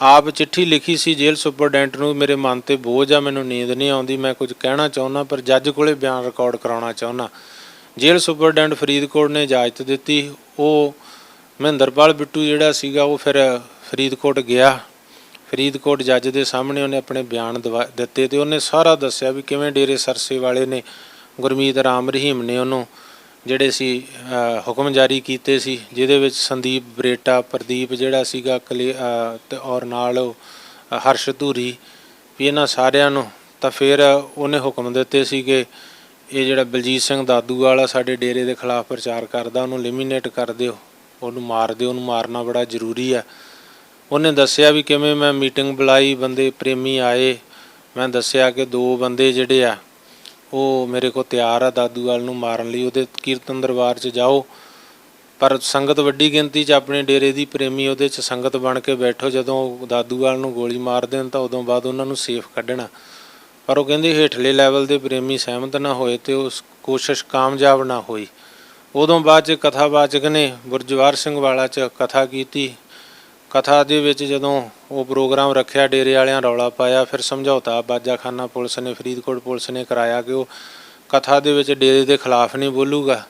ਆਪ ਚਿੱਠੀ ਲਿਖੀ ਸੀ ਜੇਲ੍ਹ ਸੁਪਰਡੈਂਟ ਨੂੰ, ਮੇਰੇ ਮਨ 'ਤੇ ਬੋਝ ਆ, ਮੈਨੂੰ ਨੀਂਦ ਨਹੀਂ ਆਉਂਦੀ, ਮੈਂ ਕੁਝ ਕਹਿਣਾ ਚਾਹੁੰਦਾ ਪਰ ਜੱਜ ਕੋਲੇ ਬਿਆਨ ਰਿਕਾਰਡ ਕਰਾਉਣਾ ਚਾਹੁੰਦਾ। ਜੇਲ੍ਹ ਸੁਪਰਡੈਂਟ ਫਰੀਦਕੋਟ ਨੇ ਇਜਾਜ਼ਤ ਦਿੱਤੀ। ਉਹ ਮਹਿੰਦਰਪਾਲ ਬਿੱਟੂ ਜਿਹੜਾ ਸੀਗਾ ਉਹ ਫਿਰ ਫਰੀਦਕੋਟ ਗਿਆ। ਫਰੀਦਕੋਟ ਜੱਜ ਦੇ ਸਾਹਮਣੇ ਉਹਨੇ ਆਪਣੇ ਬਿਆਨ ਦਿੱਤੇ ਤੇ ਉਹਨੇ ਸਾਰਾ ਦੱਸਿਆ ਵੀ ਕਿਵੇਂ ਡੇਰੇ ਸਰਸੇ ਵਾਲੇ ਨੇ, ਗੁਰਮੀਤ ਰਾਮ ਰਹੀਮ ਨੇ ਉਹਨੂੰ ਜਿਹੜੇ ਸੀ ਹੁਕਮ ਜਾਰੀ ਕੀਤੇ ਸੀ, ਜਿਹਦੇ ਵਿੱਚ ਸੰਦੀਪ ਬਰੇਟਾ, ਪ੍ਰਦੀਪ ਜਿਹੜਾ ਸੀਗਾ ਤੇ ਔਰ ਨਾਲ ਹਰਸ਼ ਧੂਰੀ, ਵੀ ਇਹਨਾਂ ਸਾਰਿਆਂ ਨੂੰ। ਤਾਂ ਫਿਰ ਉਹਨੇ ਹੁਕਮ ਦਿੱਤੇ ਸੀ ਕਿ ਇਹ ਜਿਹੜਾ ਬਲਜੀਤ ਸਿੰਘ ਦਾਦੂ ਵਾਲਾ ਸਾਡੇ ਡੇਰੇ ਦੇ ਖਿਲਾਫ ਪ੍ਰਚਾਰ ਕਰਦਾ, ਉਹਨੂੰ ਲਿਮੀਨੇਟ ਕਰ ਦਿਓ, ਉਹਨੂੰ ਮਾਰ ਦਿਓ, ਉਹਨੂੰ ਮਾਰਨਾ ਬੜਾ ਜ਼ਰੂਰੀ ਆ। ਉਹਨੇ ਦੱਸਿਆ ਵੀ ਕਿਵੇਂ ਮੈਂ ਮੀਟਿੰਗ ਬੁਲਾਈ, ਬੰਦੇ ਪ੍ਰੇਮੀ ਆਏ, ਮੈਂ ਦੱਸਿਆ ਕਿ 2 ਬੰਦੇ ਜਿਹੜੇ ਆ ਉਹ ਮੇਰੇ ਕੋਲ ਤਿਆਰ ਆ ਦਾਦੂਵਾਲ ਨੂੰ ਮਾਰਨ ਲਈ, ਉਹਦੇ ਕੀਰਤਨ ਦਰਬਾਰ 'ਚ ਜਾਓ, ਪਰ ਸੰਗਤ ਵੱਡੀ ਗਿਣਤੀ 'ਚ ਆਪਣੇ ਡੇਰੇ ਦੀ ਪ੍ਰੇਮੀ ਉਹਦੇ 'ਚ ਸੰਗਤ ਬਣ ਕੇ ਬੈਠੋ, ਜਦੋਂ ਦਾਦੂਵਾਲ ਨੂੰ ਗੋਲੀ ਮਾਰ ਦੇਣ ਤਾਂ ਉਦੋਂ ਬਾਅਦ ਉਹਨਾਂ ਨੂੰ ਸੇਫ ਕੱਢਣਾ। ਪਰ ਉਹ ਕਹਿੰਦੇ ਹੇਠਲੇ ਲੈਵਲ ਦੇ ਪ੍ਰੇਮੀ ਸਹਿਮਤ ਨਾ ਹੋਏ ਤੇ ਉਸ ਕੋਸ਼ਿਸ਼ ਕਾਮਯਾਬ ਨਾ ਹੋਈ। ਉਦੋਂ ਬਾਅਦ 'ਚ ਕਥਾਵਾਚਕ ਨੇ ਗੁਰਜਵਾਰ ਸਿੰਘ ਵਾਲਾ 'ਚ ਕਥਾ ਕੀਤੀ। ਕਥਾ ਦੇ ਵਿੱਚ ਜਦੋਂ ਉਹ ਪ੍ਰੋਗਰਾਮ ਰੱਖਿਆ, ਡੇਰੇ ਵਾਲਿਆਂ ਰੌਲਾ ਪਾਇਆ, ਫਿਰ ਸਮਝੌਤਾ ਬਾਜਾਖਾਨਾ ਪੁਲਿਸ ਨੇ, ਫਰੀਦਕੋਟ ਪੁਲਿਸ ਨੇ ਕਰਾਇਆ ਕਿ ਉਹ ਕਥਾ ਦੇ ਵਿੱਚ ਡੇਰੇ ਦੇ ਖਿਲਾਫ ਨਹੀਂ ਬੋਲੂਗਾ।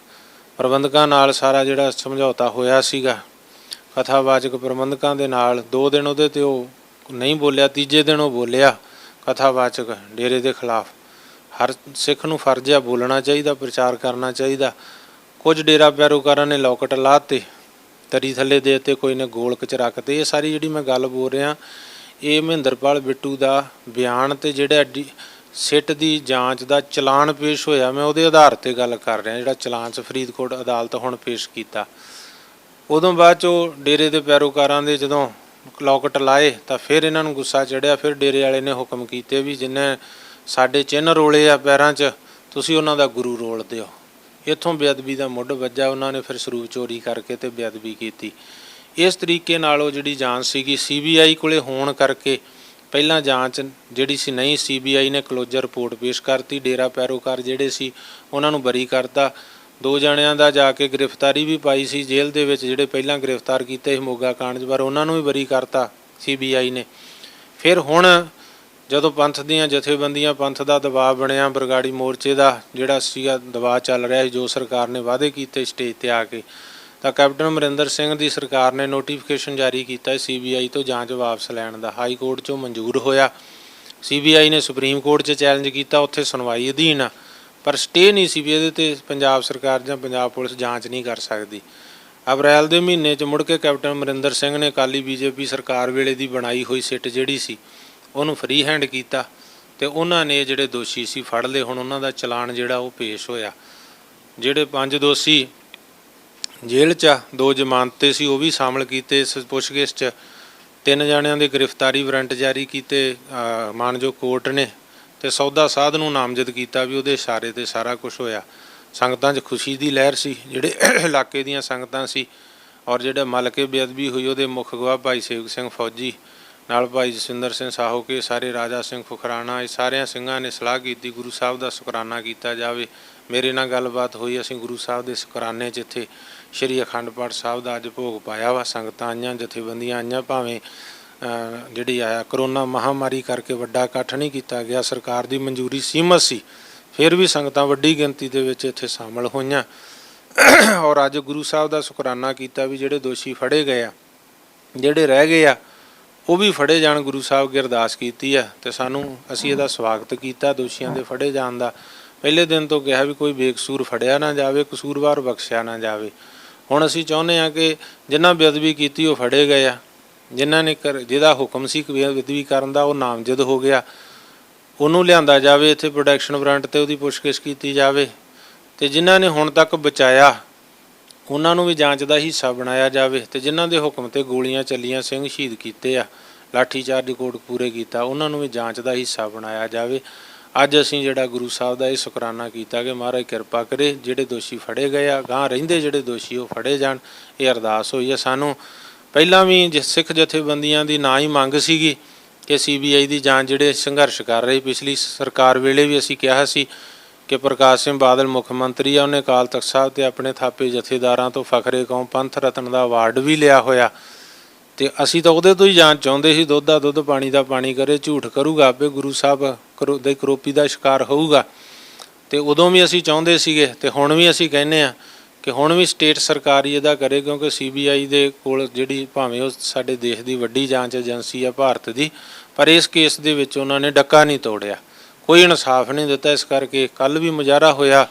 ਪ੍ਰਬੰਧਕਾਂ ਨਾਲ ਸਾਰਾ ਜਿਹੜਾ ਸਮਝੌਤਾ ਹੋਇਆ ਸੀਗਾ, ਕਥਾਵਾਚਕ ਪ੍ਰਬੰਧਕਾਂ ਦੇ ਨਾਲ 2 ਦਿਨ ਉਹਦੇ 'ਤੇ ਉਹ ਨਹੀਂ ਬੋਲਿਆ, ਤੀਜੇ ਦਿਨ ਉਹ ਬੋਲਿਆ ਕਥਾਵਾਚਕ ਡੇਰੇ ਦੇ ਖਿਲਾਫ। ਹਰ ਸਿੱਖ ਨੂੰ ਫਰਜ਼ ਆ ਬੋਲਣਾ ਚਾਹੀਦਾ, ਪ੍ਰਚਾਰ ਕਰਨਾ ਚਾਹੀਦਾ। ਕੁਝ ਡੇਰਾ ਪੈਰੋਕਾਰਾਂ ਨੇ ਲੋਕਟ ਲਾਤੇ, ਤਰੀ ਥੱਲੇ ਦੇ ਦਿੱਤੇ, ਕੋਈ ਨੇ ਗੋਲਕ 'ਚ ਰੱਖਤੇ। ਇਹ ਸਾਰੀ ਜਿਹੜੀ ਮੈਂ ਗੱਲ ਬੋਲ ਰਿਹਾ, ਇਹ ਮਹਿੰਦਰਪਾਲ ਬਿੱਟੂ ਦਾ ਬਿਆਨ ਤੇ ਜਿਹੜਾ ਸਿੱਟ ਦੀ ਜਾਂਚ ਦਾ ਚਲਾਨ ਪੇਸ਼ ਹੋਇਆ, ਮੈਂ ਉਹਦੇ ਆਧਾਰ ਤੇ ਗੱਲ ਕਰ ਰਿਹਾ। ਜਿਹੜਾ ਚਲਾਨ 'ਚ ਫਰੀਦਕੋਟ ਅਦਾਲਤ ਹੁਣ ਪੇਸ਼ ਕੀਤਾ, ਉਦੋਂ ਬਾਅਦ 'ਚ ਉਹ ਡੇਰੇ ਦੇ ਪੈਰੋਕਾਰਾਂ ਦੇ ਜਦੋਂ ਲੋਕਟ ਲਾਏ ਤਾਂ ਫਿਰ ਇਹਨਾਂ ਨੂੰ ਗੁੱਸਾ ਚੜਿਆ। ਫਿਰ ਡੇਰੇ ਵਾਲੇ ਨੇ ਹੁਕਮ ਕੀਤੇ ਵੀ ਜਿੰਨੇ ਸਾਡੇ ਚਿੰਨ੍ਹ ਰੋਲੇ ਆ ਪੈਰਾਂ 'ਚ, ਤੁਸੀਂ ਉਹਨਾਂ ਦਾ ਗੁਰੂ ਰੋਲ ਦਿਓ। ਇੱਥੋਂ ਬੇਅਦਬੀ ਦਾ ਮੁੱਢ ਵੱਜਾ। ਉਹਨਾਂ ਨੇ ਫਿਰ ਸਰੂਪ ਚੋਰੀ ਕਰਕੇ ਤੇ ਬੇਅਦਬੀ ਕੀਤੀ। ਇਸ ਤਰੀਕੇ ਨਾਲ ਉਹ ਜਿਹੜੀ ਜਾਂਚ ਸੀਗੀ CBI ਕੋਲੇ ਹੋਣ ਕਰਕੇ ਪਹਿਲਾਂ ਜਾਂਚ ਜਿਹੜੀ ਸੀ ਨਹੀਂ, CBI ਨੇ ਕਲੋਜ਼ਰ ਰਿਪੋਰਟ ਪੇਸ਼ ਕਰਤੀ। ਡੇਰਾ ਪੈਰੋਕਾਰ ਜਿਹੜੇ ਸੀ ਉਹਨਾਂ ਨੂੰ ਬਰੀ ਕਰਤਾ। 2 ਜਣਿਆਂ ਦਾ ਜਾ ਕੇ ਗ੍ਰਿਫਤਾਰੀ ਵੀ ਪਾਈ ਸੀ ਜੇਲ੍ਹ ਦੇ ਵਿੱਚ, ਜਿਹੜੇ ਪਹਿਲਾਂ ਗ੍ਰਿਫਤਾਰ ਕੀਤੇ ਸੀ ਮੋਗਾ ਕਾਂਡ 'ਚ, ਪਰ ਉਹਨਾਂ ਨੂੰ ਵੀ ਬਰੀ ਕਰਤਾ CBI ਨੇ। ਫਿਰ ਹੁਣ ਜਦੋਂ ਪੰਥ ਦੀਆਂ ਜਥੇਬੰਦੀਆਂ, ਪੰਥ ਦਾ ਦਬਾਅ ਬਣਿਆ, ਬਰਗਾੜੀ ਮੋਰਚੇ ਦਾ ਜਿਹੜਾ ਸੀਗਾ ਦਬਾਅ ਚੱਲ ਰਿਹਾ ਸੀ, ਜੋ ਸਰਕਾਰ ਨੇ ਵਾਅਦੇ ਕੀਤੇ ਸਟੇਜ ਤੇ ਆ ਕੇ, ਤਾਂ ਕੈਪਟਨ ਅਮਰਿੰਦਰ ਸਿੰਘ ਦੀ ਸਰਕਾਰ ਨੇ ਨੋਟੀਫਿਕੇਸ਼ਨ ਜਾਰੀ ਕੀਤਾ CBI ਤੋਂ ਜਾਂਚ ਵਾਪਸ ਲੈਣ ਦਾ। ਹਾਈ ਕੋਰਟ 'ਚੋਂ ਮਨਜ਼ੂਰ ਹੋਇਆ। CBI ਨੇ ਸੁਪਰੀਮ ਕੋਰਟ 'ਚ ਚੈਲੰਜ ਕੀਤਾ, ਉੱਥੇ ਸੁਣਵਾਈ ਅਧੀਨ ਆ, ਪਰ ਸਟੇ ਨਹੀਂ ਸੀ ਵੀ ਇਹਦੇ 'ਤੇ ਪੰਜਾਬ ਸਰਕਾਰ ਜਾਂ ਪੰਜਾਬ ਪੁਲਿਸ ਜਾਂਚ ਨਹੀਂ ਕਰ ਸਕਦੀ। ਅਪ੍ਰੈਲ ਦੇ ਮਹੀਨੇ 'ਚ ਮੁੜ ਕੇ ਕੈਪਟਨ ਅਮਰਿੰਦਰ ਸਿੰਘ ਨੇ ਅਕਾਲੀ BJP ਸਰਕਾਰ ਵੇਲੇ ਦੀ ਬਣਾਈ ਹੋਈ ਸਿੱਟ ਜਿਹੜੀ ਸੀ ਉਹਨੂੰ ਫਰੀ ਹੈਂਡ ਕੀਤਾ ਤੇ ਉਹਨਾਂ ਨੇ ਜਿਹੜੇ ਦੋਸ਼ੀ ਸੀ ਫੜ ਲਏ। ਹੁਣ ਉਹਨਾਂ ਦਾ ਚਲਾਨ ਜਿਹੜਾ ਉਹ ਪੇਸ਼ ਹੋਇਆ। ਜਿਹੜੇ 5 ਦੋਸ਼ੀ ਜੇਲ੍ਹ 'ਚ 2 ਜ਼ਮਾਨਤ 'ਤੇ ਸੀ ਉਹ ਵੀ ਸ਼ਾਮਲ ਕੀਤੇ ਇਸ ਪੁੱਛਗਿੱਛ 'ਚ। 3 ਜਣਿਆਂ ਦੇ ਗ੍ਰਿਫਤਾਰੀ ਵਾਰੰਟ ਜਾਰੀ ਕੀਤੇ ਮਾਨਯੋਗ ਕੋਰਟ ਨੇ ਤੇ ਸੌਦਾ ਸਾਧ ਨੂੰ ਨਾਮਜ਼ਦ ਕੀਤਾ ਵੀ ਉਹਦੇ ਇਸ਼ਾਰੇ ਤੇ ਸਾਰਾ ਕੁਝ ਹੋਇਆ। ਸੰਗਤਾਂ 'ਚ ਖੁਸ਼ੀ ਦੀ ਲਹਿਰ ਸੀ, ਜਿਹੜੇ ਇਲਾਕੇ ਦੀਆਂ ਸੰਗਤਾਂ ਸੀ। ਔਰ ਜਿਹੜੇ ਮਲਕੇ ਬੇਅਦਬੀ ਹੋਈ ਉਹਦੇ ਮੁੱਖ ਗਵਾਹ ਭਾਈ ਸੇਵਕ ਸਿੰਘ ਫੌਜੀ ਨਾਲ ਭਾਈ ਜਸਵਿੰਦਰ ਸਿੰਘ ਸਾਹੋਕੇ, ਸਾਰੇ ਰਾਜਾ ਸਿੰਘ ਫੁਕਰਾਣਾ, ਇਹ ਸਾਰਿਆਂ ਸਿੰਘਾਂ ਨੇ ਸਲਾਹ ਕੀਤੀ ਗੁਰੂ ਸਾਹਿਬ ਦਾ ਸ਼ੁਕਰਾਨਾ ਕੀਤਾ ਜਾਵੇ। ਮੇਰੇ ਨਾਲ ਗੱਲਬਾਤ ਹੋਈ, ਅਸੀਂ ਗੁਰੂ ਸਾਹਿਬ ਦੇ ਸ਼ੁਕਰਾਨੇ 'ਚ ਇੱਥੇ ਸ਼੍ਰੀ ਅਖੰਡ ਪਾਠ ਸਾਹਿਬ ਦਾ ਅੱਜ ਭੋਗ ਪਾਇਆ ਵਾ। ਸੰਗਤਾਂ ਆਈਆਂ, ਜਥੇਬੰਦੀਆਂ ਆਈਆਂ, ਭਾਵੇਂ ਜਿਹੜੀ ਆਇਆ ਕਰੋਨਾ ਮਹਾਮਾਰੀ ਕਰਕੇ ਵੱਡਾ ਇਕੱਠ ਨਹੀਂ ਕੀਤਾ ਗਿਆ, ਸਰਕਾਰ ਦੀ ਮਨਜ਼ੂਰੀ ਸੀਮਤ ਸੀ, ਫਿਰ ਵੀ ਸੰਗਤਾਂ ਵੱਡੀ ਗਿਣਤੀ ਦੇ ਵਿੱਚ ਇੱਥੇ ਸ਼ਾਮਲ ਹੋਈਆਂ। ਔਰ ਅੱਜ ਗੁਰੂ ਸਾਹਿਬ ਦਾ ਸ਼ੁਕਰਾਨਾ ਕੀਤਾ ਵੀ ਜਿਹੜੇ ਦੋਸ਼ੀ ਫੜੇ ਗਏ ਆ, ਜਿਹੜੇ ਰਹਿ ਗਏ ਆ ਉਹ ਵੀ ਫੜੇ ਜਾਣ। ਗੁਰੂ ਸਾਹਿਬ ਅੱਗੇ ਅਰਦਾਸ ਕੀਤੀ ਆ ਤੇ ਅਸੀਂ ਇਹਦਾ ਸਵਾਗਤ ਕੀਤਾ ਦੋਸ਼ੀਆਂ ਦੇ ਫੜੇ ਜਾਣ ਦਾ। ਪਹਿਲੇ ਦਿਨ ਤੋਂ ਕਿਹਾ ਵੀ ਕੋਈ ਬੇਕਸੂਰ ਫੜਿਆ ਨਾ ਜਾਵੇ, ਕਸੂਰਵਾਰ ਬਖਸ਼ਿਆ ਨਾ ਜਾਵੇ। ਹੁਣ ਅਸੀਂ ਚਾਹੁੰਦੇ ਹਾਂ ਕਿ ਜਿਨ੍ਹਾਂ ਬੇਅਦਬੀ ਕੀਤੀ ਉਹ ਫੜੇ ਗਏ ਆ, ਜਿਨ੍ਹਾਂ ਨੇ ਜਿਹਦਾ ਹੁਕਮ ਸੀ ਬੇਅਦਬੀ ਕਰਨ ਦਾ ਉਹ ਨਾਮਜ਼ਦ ਹੋ ਗਿਆ, ਉਹਨੂੰ ਲਿਆਂਦਾ ਜਾਵੇ ਇੱਥੇ ਪ੍ਰੋਟੈਕਸ਼ਨ ਵਾਰੰਟ ਤੇ ਉਹਦੀ ਪੁੱਛਗਿੱਛ ਕੀਤੀ ਜਾਵੇ। ਤੇ ਜਿਨ੍ਹਾਂ ਨੇ ਹੁਣ ਤੱਕ ਬਚਾਇਆ ਉਹਨਾਂ ਨੂੰ ਵੀ ਜਾਂਚ ਦਾ ਹਿੱਸਾ ਬਣਾਇਆ ਜਾਵੇ। ਤੇ ਜਿਨ੍ਹਾਂ ਦੇ ਹੁਕਮ ਤੇ ਗੋਲੀਆਂ ਚੱਲੀਆਂ, ਸਿੰਘ ਸ਼ਹੀਦ ਕੀਤੇ ਆ, ਲਾਠੀਚਾਰਜ ਕੋਡ ਪੂਰੇ ਕੀਤਾ, ਉਹਨਾਂ ਨੂੰ ਵੀ ਜਾਂਚ ਦਾ ਹਿੱਸਾ ਬਣਾਇਆ ਜਾਵੇ। ਅੱਜ ਅਸੀਂ ਜਿਹੜਾ ਗੁਰੂ ਸਾਹਿਬ ਦਾ ਇਹ ਸ਼ੁਕਰਾਨਾ ਕੀਤਾ ਕਿ ਮਹਾਰਾਜ ਕਿਰਪਾ ਕਰੇ, ਜਿਹੜੇ ਦੋਸ਼ੀ ਫੜੇ ਗਏ ਆ, ਗਾਂ ਰਹਿੰਦੇ ਜਿਹੜੇ ਦੋਸ਼ੀ ਉਹ ਫੜੇ ਜਾਣ। ਇਹ ਅਰਦਾਸ ਹੋਈ ਹੈ ਸਾਨੂੰ। ਪਹਿਲਾਂ ਵੀ ਸਿੱਖ ਜਥੇਬੰਦੀਆਂ ਦੀ ਨਾ ਹੀ ਮੰਗ ਸੀਗੀ ਕਿ CBI ਦੀ ਜਾਂਚ, ਜਿਹੜੇ ਸੰਘਰਸ਼ ਕਰ ਰਹੇ ਪਿਛਲੀ ਸਰਕਾਰ ਵੇਲੇ ਵੀ ਅਸੀਂ ਕਿਹਾ ਸੀ ਕਿ ਪ੍ਰਕਾਸ਼ ਸਿੰਘ ਬਾਦਲ ਮੁੱਖ ਮੰਤਰੀ ਆ, ਉਹਨੇ ਅਕਾਲ ਤਖ਼ਤ ਸਾਹਿਬ ਤੇ ਆਪਣੇ ਥਾਪੇ ਜਥੇਦਾਰਾਂ ਤੋਂ ਫਖਰੇ ਕੌਮ ਪੰਥ ਰਤਨ ਦਾ ਅਵਾਰਡ ਵੀ ਲਿਆ ਹੋਇਆ। ਤੇ ਅਸੀਂ ਤਾਂ ਉਹਦੇ ਤੋਂ ਹੀ ਜਾਂਚ ਚਾਹੁੰਦੇ ਸੀ। ਦੁੱਧ ਦਾ ਦੁੱਧ, ਪਾਣੀ ਦਾ ਪਾਣੀ ਕਰੇ, ਝੂਠ ਕਰੂਗਾ ਆਪੇ ਗੁਰੂ ਸਾਹਿਬ ਦੇ ਕਰੋਪੀ ਦਾ ਸ਼ਿਕਾਰ ਹੋਊਗਾ। ਤੇ ਉਦੋਂ ਵੀ ਅਸੀਂ ਚਾਹੁੰਦੇ ਸੀਗੇ ਤੇ ਹੁਣ ਵੀ ਅਸੀਂ ਕਹਿੰਦੇ ਆ ਕਿ ਹੁਣ ਵੀ ਸਟੇਟ ਸਰਕਾਰ ਹੀ ਇਹਦਾ ਕਰੇ, ਕਿਉਂਕਿ CBI ਦੇ ਕੋਲ ਜਿਹੜੀ ਭਾਵੇਂ ਉਹ ਸਾਡੇ ਦੇਸ਼ ਦੀ ਵੱਡੀ ਜਾਂਚ ਏਜੰਸੀ ਆ ਭਾਰਤ ਦੀ, ਪਰ ਇਸ ਕੇਸ ਦੇ ਵਿੱਚ ਉਹਨਾਂ ਨੇ ਡੱਕਾ ਨਹੀਂ ਤੋੜਿਆ, ਕੋਈ ਇਨਸਾਫ ਨਹੀਂ ਦਿੱਤਾ। ਇਸ ਕਰਕੇ ਕੱਲ੍ਹ ਵੀ ਮੁਜ਼ਾਹਰਾ ਹੋਇਆ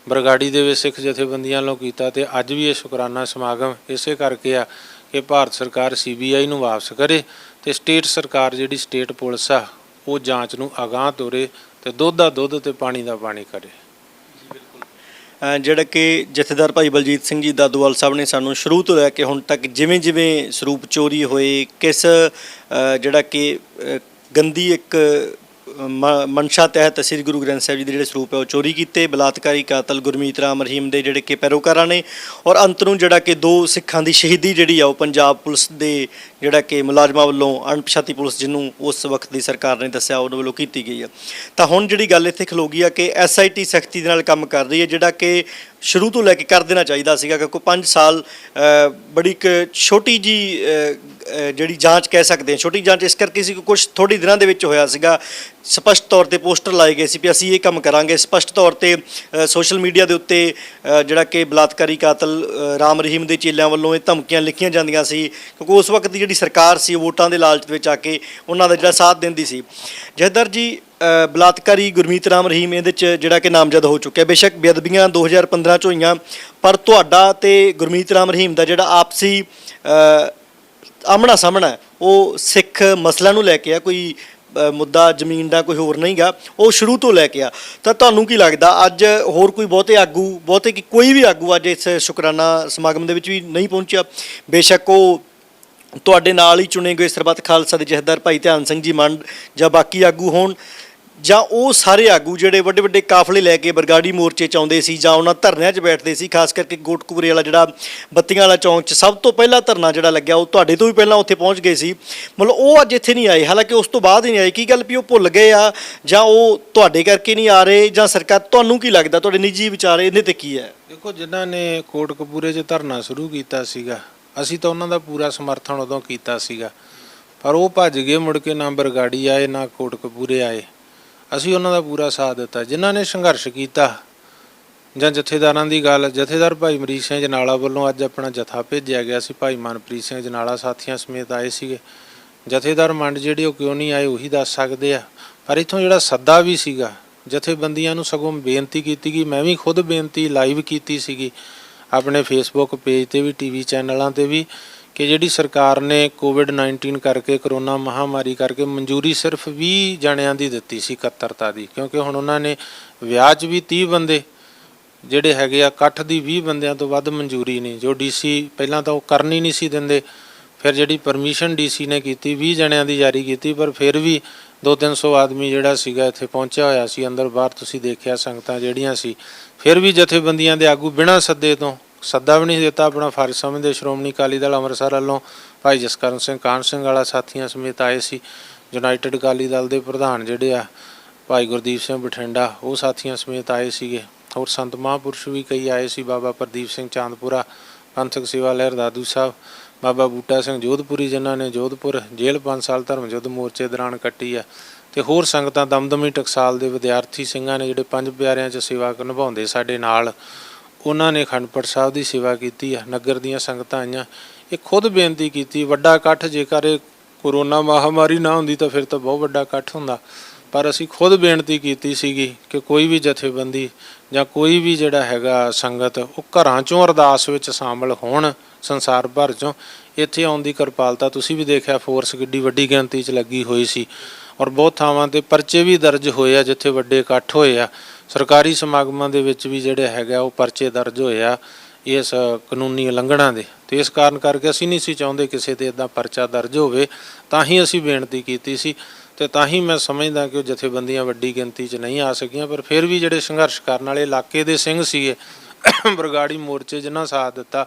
ਬਰਗਾੜੀ ਦੇ ਵਿੱਚ ਸਿੱਖ ਜਥੇਬੰਦੀਆਂ ਵੱਲੋਂ ਕੀਤਾ ਤੇ ਅੱਜ ਵੀ ਇਹ ਸ਼ੁਕਰਾਨਾ ਸਮਾਗਮ ਇਸੇ ਕਰਕੇ ਆ ਕਿ ਭਾਰਤ ਸਰਕਾਰ CBI ਨੂੰ ਵਾਪਸ ਕਰੇ ਤੇ ਸਟੇਟ ਸਰਕਾਰ ਜਿਹੜੀ ਸਟੇਟ ਪੁਲਿਸ ਆ ਉਹ ਜਾਂਚ ਨੂੰ ਅਗਾਂਹ ਤੋਰੇ ਤੇ ਦੁੱਧ ਦਾ ਦੁੱਧ ਤੇ ਪਾਣੀ ਦਾ ਪਾਣੀ ਕਰੇ। ਜਿਹੜਾ ਕਿ ਜਥੇਦਾਰ ਭਾਈ ਬਲਜੀਤ ਸਿੰਘ ਜੀ ਦਾਦੂਵਾਲ ਸਾਹਿਬ ਨੇ ਸਾਨੂੰ ਸ਼ੁਰੂ ਤੋਂ ਲੈ ਕੇ ਹੁਣ ਤੱਕ ਜਿਵੇਂ ਜਿਵੇਂ ਸਰੂਪ ਚੋਰੀ ਹੋਏ, ਕਿਸ ਜਿਹੜਾ ਕਿ ਗੰਦੀ ਇੱਕ ਮਨਸ਼ਾ ਤਹਿਤ ਸ੍ਰੀ ਗੁਰੂ ਗ੍ਰੰਥ ਸਾਹਿਬ ਜੀ ਦੇ ਜਿਹੜੇ ਸਰੂਪ ਹੈ ਉਹ ਚੋਰੀ ਕੀਤੇ, ਬਲਾਤਕਾਰੀ ਕਾਤਲ ਗੁਰਮੀਤ ਰਾਮ ਰਹੀਮ ਦੇ ਜਿਹੜੇ ਕਿ ਪੈਰੋਕਾਰਾਂ ਨੇ, ਔਰ ਅੰਤ ਨੂੰ ਜਿਹੜਾ ਕਿ 2 ਸਿੱਖਾਂ ਦੀ ਸ਼ਹੀਦੀ ਜਿਹੜੀ ਆ ਉਹ ਪੰਜਾਬ ਪੁਲਿਸ ਦੇ ਜਿਹੜਾ ਕਿ ਮੁਲਾਜ਼ਮਾਂ ਵੱਲੋਂ ਅਣਪਛਾਤੀ ਪੁਲਿਸ ਜਿਹਨੂੰ ਉਸ ਵਕਤ ਦੀ ਸਰਕਾਰ ਨੇ ਦੱਸਿਆ ਉਹਨਾਂ ਵੱਲੋਂ ਕੀਤੀ ਗਈ ਆ। ਤਾਂ ਹੁਣ ਜਿਹੜੀ ਗੱਲ ਇੱਥੇ ਖਲੋ ਗਈ ਆ ਕਿ SIT ਸਖਤੀ ਦੇ ਨਾਲ ਕੰਮ ਕਰ ਰਹੀ ਹੈ, ਜਿਹੜਾ ਕਿ ਸ਼ੁਰੂ ਤੋਂ ਲੈ ਕੇ ਕਰ ਦੇਣਾ ਚਾਹੀਦਾ ਸੀਗਾ, ਕਿਉਂਕਿ 5 ਸਾਲ ਬੜੀ ਇੱਕ ਛੋਟੀ ਜੀ ਜਿਹੜੀ ਜਾਂਚ ਕਹਿ ਸਕਦੇ ਹਾਂ। ਛੋਟੀ ਜਾਂਚ ਇਸ ਕਰਕੇ ਸੀ ਕਿ ਕੁਝ ਥੋੜ੍ਹੇ ਦਿਨਾਂ ਦੇ ਵਿੱਚ ਹੋਇਆ ਸੀਗਾ, ਸਪਸ਼ਟ ਤੌਰ ਤੇ ਪੋਸਟਰ ਲਾਏ ਗਏ ਸੀ ਵੀ ਅਸੀਂ ਇਹ ਕੰਮ ਕਰਾਂਗੇ, ਸਪਸ਼ਟ ਤੌਰ ਤੇ ਸੋਸ਼ਲ ਮੀਡੀਆ ਦੇ ਉੱਤੇ ਜਿਹੜਾ ਕਿ ਬਲਾਤਕਾਰੀ ਕਾਤਲ ਰਾਮ ਰਹੀਮ ਦੇ ਚੇਲਿਆਂ ਵੱਲੋਂ ਇਹ ਧਮਕੀਆਂ ਲਿਖੀਆਂ ਜਾਂਦੀਆਂ ਸੀ, ਕਿਉਂਕਿ ਉਸ ਵਕਤ ਦੀ ਜਿਹੜੀ ਸਰਕਾਰ ਸੀ ਵੋਟਾਂ ਦੇ ਲਾਲਚ ਵਿੱਚ ਆ ਕੇ ਉਹਨਾਂ ਦਾ ਜਿਹੜਾ ਸਾਥ ਦਿੰਦੀ ਸੀ। ਜਥੇਦਾਰ ਜੀ, ਬਲਾਤਕਾਰੀ ਗੁਰਮੀਤ ਰਾਮ ਰਹੀਮ ਇਹਦੇ 'ਚ ਜਿਹੜਾ ਕਿ ਨਾਮਜ਼ਦ ਹੋ ਚੁੱਕਿਆ, ਬੇਸ਼ੱਕ ਬੇਅਦਬੀਆਂ 2015 'ਚ ਹੋਈਆਂ, ਪਰ ਤੁਹਾਡਾ ਤੇ ਗੁਰਮੀਤ ਰਾਮ ਰਹੀਮ ਦਾ ਜਿਹੜਾ ਆਪਸੀ ਆਮਣਾ ਸਾਹਮਣਾ ਉਹ ਸਿੱਖ ਮਸਲਾ ਨੂੰ ਲੈ ਕੇ ਆ, ਕੋਈ ਮੁੱਦਾ ਜ਼ਮੀਨ ਦਾ ਕੋਈ ਹੋਰ ਨਹੀਂਗਾ, ਉਹ ਸ਼ੁਰੂ ਤੋਂ ਲੈ ਕੇ ਆ। ਤਾਂ ਤੁਹਾਨੂੰ ਕੀ ਲੱਗਦਾ ਅੱਜ ਹੋਰ ਕੋਈ ਬਹੁਤੇ ਕਿ ਕੋਈ ਵੀ ਆਗੂ ਅੱਜ ਇਸ ਸ਼ੁਕਰਾਨਾ ਸਮਾਗਮ ਦੇ ਵਿੱਚ ਵੀ ਨਹੀਂ ਪਹੁੰਚਿਆ? ਬੇਸ਼ੱਕ ਉਹ ਤੁਹਾਡੇ ਨਾਲ ਹੀ ਚੁਣੇ ਗਏ ਸਰਬੱਤ ਖਾਲਸਾ ਦੇ ਜਥੇਦਾਰ ਭਾਈ ਧਿਆਨ ਸਿੰਘ ਜੀ ਮੰਡ ਜਾਂ ਬਾਕੀ ਆਗੂ ਹੋਣ, ਜਾਂ ਉਹ ਸਾਰੇ ਆਗੂ ਜਿਹੜੇ ਵੱਡੇ ਵੱਡੇ ਕਾਫਲੇ ਲੈ ਕੇ ਬਰਗਾੜੀ ਮੋਰਚੇ 'ਚ ਆਉਂਦੇ ਸੀ ਜਾਂ ਉਹਨਾਂ ਧਰਨਿਆਂ 'ਚ ਬੈਠਦੇ ਸੀ, ਖਾਸ ਕਰਕੇ ਕੋਟਕਪੂਰੇ ਵਾਲਾ ਜਿਹੜਾ ਬੱਤੀਆਂ ਵਾਲਾ ਚੌਂਕ 'ਚ ਸਭ ਤੋਂ ਪਹਿਲਾਂ ਧਰਨਾ ਜਿਹੜਾ ਲੱਗਿਆ ਉਹ ਤੁਹਾਡੇ ਤੋਂ ਵੀ ਪਹਿਲਾਂ ਉੱਥੇ ਪਹੁੰਚ ਗਏ ਸੀ, ਮਤਲਬ ਉਹ ਅੱਜ ਇੱਥੇ ਨਹੀਂ ਆਏ, ਹਾਲਾਂਕਿ ਉਸ ਤੋਂ ਬਾਅਦ ਹੀ ਨਹੀਂ ਆਏ। ਕੀ ਗੱਲ ਵੀ ਉਹ ਭੁੱਲ ਗਏ ਆ ਜਾਂ ਉਹ ਤੁਹਾਡੇ ਕਰਕੇ ਨਹੀਂ ਆ ਰਹੇ, ਜਾਂ ਸਰਕਾਰ, ਤੁਹਾਨੂੰ ਕੀ ਲੱਗਦਾ, ਤੁਹਾਡੇ ਨਿੱਜੀ ਵਿਚਾਰ ਇਹਦੇ ਤੇ ਕੀ ਹੈ? ਦੇਖੋ, ਜਿਨ੍ਹਾਂ ਨੇ ਕੋਟਕਪੂਰੇ 'ਚ ਧਰਨਾ ਸ਼ੁਰੂ ਕੀਤਾ ਸੀਗਾ, ਅਸੀਂ ਤਾਂ ਉਹਨਾਂ ਦਾ ਪੂਰਾ ਸਮਰਥਨ ਉਦੋਂ ਕੀਤਾ ਸੀਗਾ, ਪਰ ਉਹ ਭੱਜ ਗਏ, ਮੁੜ ਕੇ ਨਾ ਬਰਗਾੜੀ ਆਏ ਨਾ ਕੋਟਕਪੂਰੇ ਆਏ। ਅਸੀਂ ਉਹਨਾਂ ਦਾ ਪੂਰਾ ਸਾਥ ਦਿੱਤਾ। ਜਿਨ੍ਹਾਂ ਨੇ ਸੰਘਰਸ਼ ਕੀਤਾ ਜਾਂ ਜਥੇਦਾਰਾਂ ਦੀ ਗੱਲ, ਜਥੇਦਾਰ ਭਾਈ ਮਰੀਜ਼ ਸਿੰਘ ਜਨਾਲਾ ਵੱਲੋਂ ਅੱਜ ਆਪਣਾ ਜਥਾ ਭੇਜਿਆ ਗਿਆ ਸੀ, ਭਾਈ ਮਨਪ੍ਰੀਤ ਸਿੰਘ ਜਨਾਲਾ ਸਾਥੀਆਂ ਸਮੇਤ ਆਏ ਸੀਗੇ। ਜਥੇਦਾਰ ਮੰਡ ਜਿਹੜੇ ਉਹ ਕਿਉਂ ਨਹੀਂ ਆਏ ਉਹੀ ਦੱਸ ਸਕਦੇ ਆ, ਪਰ ਇੱਥੋਂ ਜਿਹੜਾ ਸੱਦਾ ਵੀ ਸੀਗਾ ਜਥੇਬੰਦੀਆਂ ਨੂੰ, ਸਗੋਂ ਬੇਨਤੀ ਕੀਤੀ ਗਈ, ਮੈਂ ਵੀ ਖੁਦ ਬੇਨਤੀ ਲਾਈਵ ਕੀਤੀ ਸੀਗੀ ਆਪਣੇ ਫੇਸਬੁੱਕ ਪੇਜ ਤੇ ਵੀ, TV ਚੈਨਲਾਂ ਤੇ ਵੀ, ਕਿ ਜਿਹੜੀ ਸਰਕਾਰ ਨੇ ਕੋਵਿਡ-19 ਕਰਕੇ, ਕਰੋਨਾ ਮਹਾਮਾਰੀ ਕਰਕੇ ਮਨਜ਼ੂਰੀ ਸਿਰਫ 20 ਜਣਿਆਂ ਦੀ ਦਿੱਤੀ ਸੀ, ਇਕੱਤਰਤਾ ਦੀ, ਕਿਉਂਕਿ ਹੁਣ ਉਹਨਾਂ ਨੇ ਵਿਆਹ 'ਚ ਵੀ 30 ਬੰਦੇ ਜਿਹੜੇ ਹੈਗੇ ਆ, ਇਕੱਠ ਦੀ 20 ਬੰਦਿਆਂ ਤੋਂ ਵੱਧ ਮਨਜ਼ੂਰੀ ਨਹੀਂ, ਜੋ DC ਪਹਿਲਾਂ ਤਾਂ ਉਹ ਕਰਨ ਹੀ ਨਹੀਂ ਸੀ ਦਿੰਦੇ, ਫਿਰ ਜਿਹੜੀ ਪਰਮਿਸ਼ਨ DC ਨੇ ਕੀਤੀ 20 ਜਣਿਆਂ ਦੀ ਜਾਰੀ ਕੀਤੀ, ਪਰ ਫਿਰ ਵੀ 200-300 ਆਦਮੀ ਜਿਹੜਾ ਸੀਗਾ ਇੱਥੇ ਪਹੁੰਚਿਆ ਹੋਇਆ ਸੀ, ਅੰਦਰ ਬਾਹਰ ਤੁਸੀਂ ਦੇਖਿਆ ਸੰਗਤਾਂ ਜਿਹੜੀਆਂ ਸੀ, ਫਿਰ ਵੀ ਜਥੇਬੰਦੀਆਂ ਦੇ ਆਗੂ ਬਿਨਾਂ ਸੱਦੇ ਤੋਂ, ਸੱਦਾ ਵੀ ਨਹੀਂ ਦਿੱਤਾ, ਆਪਣਾ ਫਰਜ਼ ਸਮਝਦੇ ਸ਼੍ਰੋਮਣੀ ਅਕਾਲੀ ਦਲ ਅੰਮ੍ਰਿਤਸਰ ਵੱਲੋਂ ਭਾਈ ਜਸਕਰਨ ਸਿੰਘ ਕਾਹਨ ਸਿੰਘ ਵਾਲਾ ਸਾਥੀਆਂ ਸਮੇਤ ਆਏ ਸੀ। ਯੂਨਾਈਟਿਡ ਅਕਾਲੀ ਦਲ ਦੇ ਪ੍ਰਧਾਨ ਜਿਹੜੇ ਆ ਭਾਈ ਗੁਰਦੀਪ ਸਿੰਘ ਬਠਿੰਡਾ, ਉਹ ਸਾਥੀਆਂ ਸਮੇਤ ਆਏ ਸੀਗੇ। ਹੋਰ ਸੰਤ ਮਹਾਂਪੁਰਸ਼ ਵੀ ਕਈ ਆਏ ਸੀ, ਬਾਬਾ ਪ੍ਰਦੀਪ ਸਿੰਘ ਚਾਂਦਪੁਰਾ, ਪੰਥਕ ਸੇਵਾ ਲਹਿਰ ਦਾਦੂ ਸਾਹਿਬ, ਬਾਬਾ ਬੂਟਾ ਸਿੰਘ ਜੋਧਪੁਰੀ ਜਿਨ੍ਹਾਂ ਨੇ ਜੋਧਪੁਰ ਜੇਲ੍ਹ 5 ਸਾਲ ਧਰਮ ਯੁੱਧ ਮੋਰਚੇ ਦੌਰਾਨ ਕੱਟੀ ਆ, ਤੇ ਹੋਰ ਸੰਗਤਾਂ, ਦਮਦਮੀ ਟਕਸਾਲ ਦੇ ਵਿਦਿਆਰਥੀ ਸਿੰਘਾਂ ਨੇ ਜਿਹੜੇ 5 ਪਿਆਰਿਆਂ 'ਚ ਸੇਵਾ ਨਿਭਾਉਂਦੇ ਸਾਡੇ ਨਾਲ, ਉਹਨਾਂ ਨੇ ਅਖੰਡ ਪਾਠ ਸਾਹਿਬ ਦੀ ਸੇਵਾ ਕੀਤੀ ਆ। ਨਗਰ ਦੀਆਂ ਸੰਗਤਾਂ ਆਈਆਂ, ਇਹ ਖੁਦ ਬੇਨਤੀ ਕੀਤੀ, ਵੱਡਾ ਇਕੱਠ ਜੇਕਰ ਇਹ ਕੋਰੋਨਾ ਮਹਾਮਾਰੀ ਨਾ ਹੁੰਦੀ ਤਾਂ ਫਿਰ ਤਾਂ ਬਹੁਤ ਵੱਡਾ ਇਕੱਠ ਹੁੰਦਾ, ਪਰ ਅਸੀਂ ਖੁਦ ਬੇਨਤੀ ਕੀਤੀ ਸੀਗੀ ਕਿ ਕੋਈ ਵੀ ਜਥੇਬੰਦੀ ਜਾਂ ਕੋਈ ਵੀ ਜਿਹੜਾ ਹੈਗਾ ਸੰਗਤ ਉਹ ਘਰਾਂ 'ਚੋਂ ਅਰਦਾਸ ਵਿੱਚ ਸ਼ਾਮਲ ਹੋਣ, ਸੰਸਾਰ ਭਰ 'ਚੋਂ। ਇੱਥੇ ਆਉਣ ਦੀ ਕਿਰਪਾਲਤਾ ਤੁਸੀਂ ਵੀ ਦੇਖਿਆ, ਫੋਰਸ ਕਿੱਡੀ ਵੱਡੀ ਗਿਣਤੀ 'ਚ ਲੱਗੀ ਹੋਈ ਸੀ, ਔਰ ਬਹੁਤ ਥਾਵਾਂ 'ਤੇ ਪਰਚੇ ਵੀ ਦਰਜ ਹੋਏ ਆ ਜਿੱਥੇ ਵੱਡੇ ਇਕੱਠ ਹੋਏ ਆ। ਸਰਕਾਰੀ ਸਮਾਗਮਾਂ ਦੇ ਵਿੱਚ ਵੀ ਜਿਹੜੇ ਹੈਗਾ ਉਹ ਪਰਚੇ ਦਰਜ ਹੋਏ ਆ ਇਸ ਕਾਨੂੰਨੀ ਉਲੰਘਣਾ ਦੇ, ਤੇ ਇਸ ਕਾਰਨ ਕਰਕੇ ਅਸੀਂ ਨਹੀਂ ਸੀ ਚਾਹੁੰਦੇ ਕਿਸੇ ਤੇ ਇੱਦਾਂ ਪਰਚਾ ਦਰਜ ਹੋਵੇ, ਤਾਂ ਹੀ ਅਸੀਂ ਬੇਨਤੀ ਕੀਤੀ ਸੀ, ਤੇ ਤਾਂ ਹੀ ਮੈਂ ਸਮਝਦਾ ਕਿ ਉਹ ਜਥੇਬੰਦੀਆਂ ਵੱਡੀ ਗਿਣਤੀ 'ਚ ਨਹੀਂ ਆ ਸਕੀਆਂ, ਪਰ ਫਿਰ ਵੀ ਜਿਹੜੇ ਸੰਘਰਸ਼ ਕਰਨ ਵਾਲੇ ਇਲਾਕੇ ਦੇ ਸਿੰਘ ਸੀਗੇ, ਬਰਗਾੜੀ ਮੋਰਚੇ ਜਿਨ੍ਹਾਂ ਸਾਥ ਦਿੱਤਾ,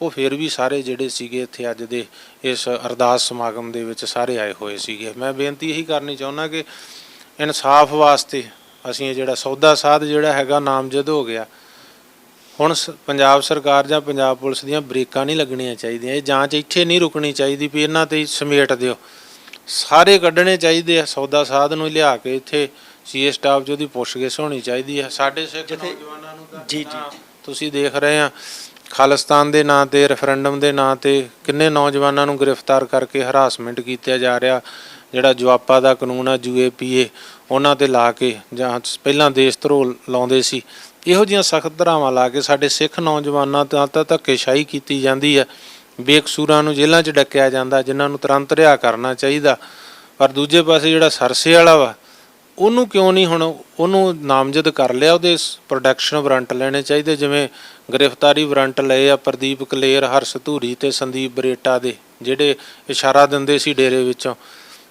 ਉਹ ਫਿਰ ਵੀ ਸਾਰੇ ਜਿਹੜੇ ਸੀਗੇ ਇੱਥੇ ਅੱਜ ਦੇ ਇਸ ਅਰਦਾਸ ਸਮਾਗਮ ਦੇ ਵਿੱਚ ਸਾਰੇ ਆਏ ਹੋਏ ਸੀਗੇ। ਮੈਂ ਬੇਨਤੀ ਇਹੀ ਕਰਨੀ ਚਾਹੁੰਦਾ ਕਿ ਇਨਸਾਫ ਵਾਸਤੇ ਅਸੀਂ ਇਹ ਜਿਹੜਾ ਸੌਦਾ ਸਾਧ ਜਿਹੜਾ ਹੈਗਾ ਨਾਮਜ਼ਦ ਹੋ ਗਿਆ, ਹੁਣ ਪੰਜਾਬ ਸਰਕਾਰ ਜਾਂ ਪੰਜਾਬ ਪੁਲਿਸ ਦੀਆਂ ਬ੍ਰੇਕਾਂ ਨਹੀਂ ਲੱਗਣੀਆਂ ਚਾਹੀਦੀਆਂ, ਇਹ ਜਾਂਚ ਇੱਥੇ ਨਹੀਂ ਰੁਕਣੀ ਚਾਹੀਦੀ ਵੀ ਇਹਨਾਂ ਤੇ ਸਮੇਟ ਦਿਓ, ਸਾਰੇ ਕੱਢਣੇ ਚਾਹੀਦੇ ਆ। ਸੌਦਾ ਸਾਧ ਨੂੰ ਲਿਆ ਕੇ ਇੱਥੇ CA ਸਟਾਫ 'ਚ ਉਹਦੀ ਪੁੱਛਗਿੱਛ ਹੋਣੀ ਚਾਹੀਦੀ ਹੈ। ਸਾਡੇ ਸਿੱਖ ਨੌਜਵਾਨਾਂ ਨੂੰ ਤਾਂ ਜੀ ਤੁਸੀਂ ਦੇਖ ਰਹੇ ਆ, ਖਾਲਿਸਤਾਨ ਦੇ ਨਾਂ 'ਤੇ, ਰੈਫਰੈਂਡਮ ਦੇ ਨਾਂ 'ਤੇ ਕਿੰਨੇ ਨੌਜਵਾਨਾਂ ਨੂੰ ਗ੍ਰਿਫਤਾਰ ਕਰਕੇ ਹਰਾਸਮੈਂਟ ਕੀਤਾ ਜਾ ਰਿਹਾ। ਜਿਹੜਾ ਜਵਾਪਾ ਦਾ ਕਾਨੂੰਨ ਆ UAPA ਉਹਨਾਂ 'ਤੇ ਲਾ ਕੇ, ਜਾਂ ਪਹਿਲਾਂ ਦੇਸ਼ ਧਰੋਹ ਲਾਉਂਦੇ ਸੀ, ਇਹੋ ਜਿਹੀਆਂ ਸਖਤ ਧਾਰਾਵਾਂ ਲਾ ਕੇ ਸਾਡੇ ਸਿੱਖ ਨੌਜਵਾਨਾਂ ਤਾਂ ਧੱਕੇਸ਼ਾਹੀ ਕੀਤੀ ਜਾਂਦੀ ਹੈ, ਬੇਕਸੂਰਾਂ ਨੂੰ ਜੇਲ੍ਹਾਂ 'ਚ ਡੱਕਿਆ ਜਾਂਦਾ, ਜਿਨ੍ਹਾਂ ਨੂੰ ਤੁਰੰਤ ਰਿਹਾ ਕਰਨਾ ਚਾਹੀਦਾ। ਪਰ ਦੂਜੇ ਪਾਸੇ ਜਿਹੜਾ ਸਰਸੇ ਵਾਲਾ ਵਾ, ਉਹਨੂੰ ਕਿਉਂ ਨਹੀਂ ਹੁਣ ਉਹਨੂੰ ਨਾਮਜ਼ਦ ਕਰ ਲਿਆ, ਉਹਦੇ ਪ੍ਰੋਡਕਸ਼ਨ ਵਾਰੰਟ ਲੈਣੇ ਚਾਹੀਦੇ। ਜਿਵੇਂ ਗ੍ਰਿਫਤਾਰੀ ਵਾਰੰਟ ਲਏ ਆ ਪ੍ਰਦੀਪ ਕਲੇਰ, ਹਰਸ਼ ਧੂਰੀ ਤੇ ਸੰਦੀਪ ਬਰੇਟਾ ਦੇ, ਜਿਹੜੇ ਇਸ਼ਾਰਾ ਦਿੰਦੇ ਸੀ ਡੇਰੇ ਵਿੱਚੋਂ,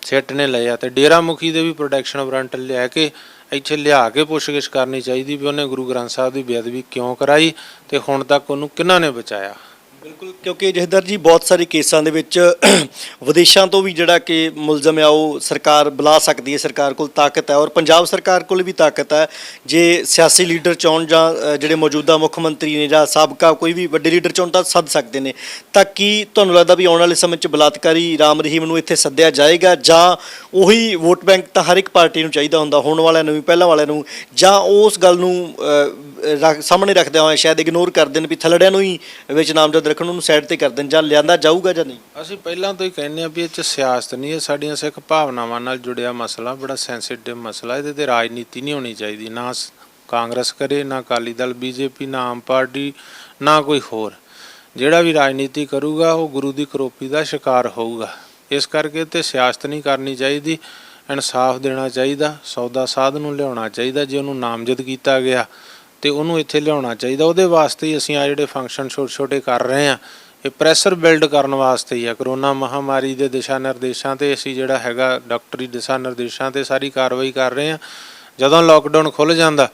ਸਿੱਟ ਨੇ ਲਏ ਆ। ਤੇ ਡੇਰਾ ਮੁਖੀ ਦੇ ਵੀ ਪ੍ਰੋਡਕਸ਼ਨ ਵਾਰੰਟ ਲੈ ਕੇ ਇੱਥੇ ਲਿਆ ਕੇ ਪੁੱਛਗਿੱਛ ਕਰਨੀ ਚਾਹੀਦੀ ਵੀ ਉਹਨੇ ਗੁਰੂ ਗ੍ਰੰਥ ਸਾਹਿਬ ਦੀ ਬੇਅਦਬੀ ਕਿਉਂ ਕਰਾਈ ਤੇ ਹੁਣ ਤੱਕ ਉਹਨੂੰ ਕਿਹਨਾਂ ਨੇ ਬਚਾਇਆ। ਬਿਲਕੁਲ, ਕਿਉਂਕਿ ਜਥੇਦਾਰ ਜੀ ਬਹੁਤ ਸਾਰੇ ਕੇਸਾਂ ਦੇ ਵਿੱਚ ਵਿਦੇਸ਼ਾਂ ਤੋਂ ਵੀ ਜਿਹੜਾ ਕਿ ਮੁਲਜ਼ਮ ਆ ਉਹ ਸਰਕਾਰ ਬੁਲਾ ਸਕਦੀ ਹੈ, ਸਰਕਾਰ ਕੋਲ ਤਾਕਤ ਹੈ, ਔਰ ਪੰਜਾਬ ਸਰਕਾਰ ਕੋਲ ਵੀ ਤਾਕਤ ਹੈ। ਜੇ ਸਿਆਸੀ ਲੀਡਰ ਚਾਹੁਣ ਜਾਂ ਜਿਹੜੇ ਮੌਜੂਦਾ ਮੁੱਖ ਮੰਤਰੀ ਨੇ ਜਾਂ ਸਾਬਕਾ ਕੋਈ ਵੀ ਵੱਡੇ ਲੀਡਰ ਚਾਹੁਣ ਤਾਂ ਸੱਦ ਸਕਦੇ ਨੇ। ਤਾਂ ਕੀ ਤੁਹਾਨੂੰ ਲੱਗਦਾ ਵੀ ਆਉਣ ਵਾਲੇ ਸਮੇਂ 'ਚ ਬਲਾਤਕਾਰੀ ਰਾਮ ਰਹੀਮ ਨੂੰ ਇੱਥੇ ਸੱਦਿਆ ਜਾਏਗਾ, ਜਾਂ ਉਹੀ ਵੋਟ ਬੈਂਕ ਤਾਂ ਹਰ ਇੱਕ ਪਾਰਟੀ ਨੂੰ ਚਾਹੀਦਾ ਹੁੰਦਾ, ਹੁਣ ਵਾਲਿਆਂ ਨੂੰ ਵੀ ਪਹਿਲਾਂ ਵਾਲਿਆਂ ਨੂੰ, ਜਾਂ ਉਸ ਗੱਲ ਨੂੰ ਸਾਹਮਣੇ ਰੱਖਦਿਆਂ ਹੋਏ ਸ਼ਾਇਦ ਇਗਨੋਰ ਕਰ ਦੇਣ ਵੀ ਥੱਲੜਿਆਂ ਨੂੰ ਹੀ ਵਿੱਚ ਨਾਮਜ਼ਦ ਰੱਖਣ, ਉਹਨੂੰ ਸਾਈਡ ਤੇ ਕਰ ਦੇਣ, ਜਾਂ ਲਿਆਂਦਾ ਜਾਊਗਾ ਜਾਂ ਨਹੀਂ? ਅਸੀਂ ਪਹਿਲਾਂ ਤੋਂ ਹੀ ਕਹਿੰਦੇ ਹਾਂ ਵੀ ਇਹ 'ਚ ਸਿਆਸਤ ਨਹੀਂ, ਇਹ ਸਾਡੀਆਂ ਸਿੱਖ ਭਾਵਨਾਵਾਂ ਨਾਲ ਜੁੜਿਆ ਮਸਲਾ, ਬੜਾ ਸੈਂਸਿਟਿਵ ਮਸਲਾ। ਇਹਦੇ ਤੇ ਰਾਜਨੀਤੀ ਨਹੀਂ ਹੋਣੀ ਚਾਹੀਦੀ, ਨਾ ਕਾਂਗਰਸ ਕਰੇ, ਨਾ ਅਕਾਲੀ ਦਲ, ਬੀਜੇਪੀ, ਨਾ ਆਮ ਪਾਰਟੀ, ਨਾ ਕੋਈ ਹੋਰ। ਜਿਹੜਾ ਵੀ ਰਾਜਨੀਤੀ ਕਰੂਗਾ ਉਹ ਗੁਰੂ ਦੀ ਕਰੋਪੀ ਦਾ ਸ਼ਿਕਾਰ ਹੋਊਗਾ। ਇਸ ਕਰਕੇ ਤੇ ਸਿਆਸਤ ਨਹੀਂ ਕਰਨੀ ਚਾਹੀਦੀ, ਇਨਸਾਫ ਦੇਣਾ ਚਾਹੀਦਾ, ਸੌਦਾ ਸਾਧ ਨੂੰ ਲਿਆਉਣਾ ਚਾਹੀਦਾ। ਜੇ ਉਹਨੂੰ ਨਾਮਜ਼ਦ ਕੀਤਾ ਗਿਆ ਤੇ ਉਹਨੂੰ ਇੱਥੇ ਲਿਆਉਣਾ ਚਾਹੀਦਾ। ਉਹਦੇ ਵਾਸਤੇ ਹੀ ਅਸੀਂ ਆ ਜਿਹੜੇ ਫੰਕਸ਼ਨ ਛੋਟੇ ਛੋਟੇ ਕਰ ਰਹੇ ਹਾਂ, ਇਹ ਪ੍ਰੈਸ਼ਰ ਬਿਲਡ ਕਰਨ ਵਾਸਤੇ ਹੀ ਆ। ਕਰੋਨਾ ਮਹਾਮਾਰੀ ਦੇ ਦਿਸ਼ਾ ਨਿਰਦੇਸ਼ਾਂ ਤੇ ਅਸੀਂ ਜਿਹੜਾ ਹੈਗਾ ਡਾਕਟਰੀ ਦਿਸ਼ਾ ਨਿਰਦੇਸ਼ਾਂ ਤੇ ਸਾਰੀ ਕਾਰਵਾਈ ਕਰ ਰਹੇ ਹਾਂ। ਜਦੋਂ ਲੋਕਡਾਊਨ ਖੁੱਲ੍ਹ ਜਾਂਦਾ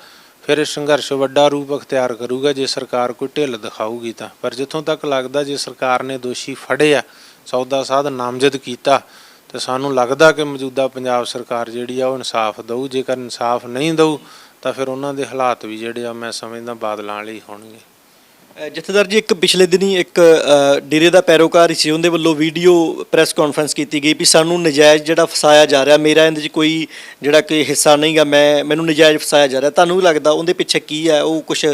ਫਿਰ ਇਹ ਸੰਘਰਸ਼ ਵੱਡਾ ਰੂਪ ਅਖਤਿਆਰ ਕਰੂਗਾ ਜੇ ਸਰਕਾਰ ਕੋਈ ਢਿੱਲ ਦਿਖਾਊਗੀ ਤਾਂ। ਪਰ ਜਿੱਥੋਂ ਤੱਕ ਲੱਗਦਾ ਜੇ ਸਰਕਾਰ ਨੇ ਦੋਸ਼ੀ ਫੜੇ ਆ, ਸੌਦਾ ਸਾਧ ਨਾਮਜ਼ਦ ਕੀਤਾ, ਤੇ ਸਾਨੂੰ ਲੱਗਦਾ ਕਿ ਮੌਜੂਦਾ ਪੰਜਾਬ ਸਰਕਾਰ ਜਿਹੜੀ ਆ ਉਹ ਇਨਸਾਫ ਦਊ। ਜੇਕਰ ਇਨਸਾਫ ਨਹੀਂ ਦਊ ਤਾਂ ਫਿਰ ਉਹਨਾਂ ਦੇ ਹਾਲਾਤ ਵੀ ਜਿਹੜੇ ਆ ਮੈਂ ਸਮਝਦਾ ਬਾਦਲਾਂ ਵਾਲੇ ਹੀ ਹੋਣਗੇ। ਜਥੇਦਾਰ ਜੀ, ਇੱਕ ਪਿਛਲੇ ਦਿਨੀ ਇੱਕ ਡੇਰੇ ਦਾ ਪੈਰੋਕਾਰ ਸੀ, ਉਹਦੇ ਵੱਲੋਂ ਵੀਡੀਓ ਪ੍ਰੈਸ ਕਾਨਫਰੰਸ ਕੀਤੀ ਗਈ ਵੀ ਸਾਨੂੰ ਨਜਾਇਜ਼ ਜਿਹੜਾ ਫਸਾਇਆ ਜਾ ਰਿਹਾ, ਮੇਰਾ ਇਹਦੇ 'ਚ ਕੋਈ ਜਿਹੜਾ ਕਿ ਹਿੱਸਾ ਨਹੀਂ ਗਾ, ਮੈਨੂੰ ਨਜਾਇਜ਼ ਫਸਾਇਆ ਜਾ ਰਿਹਾ। ਤੁਹਾਨੂੰ ਵੀ ਲੱਗਦਾ ਉਹਦੇ ਪਿੱਛੇ ਕੀ ਹੈ? ਉਹ ਕੁਛ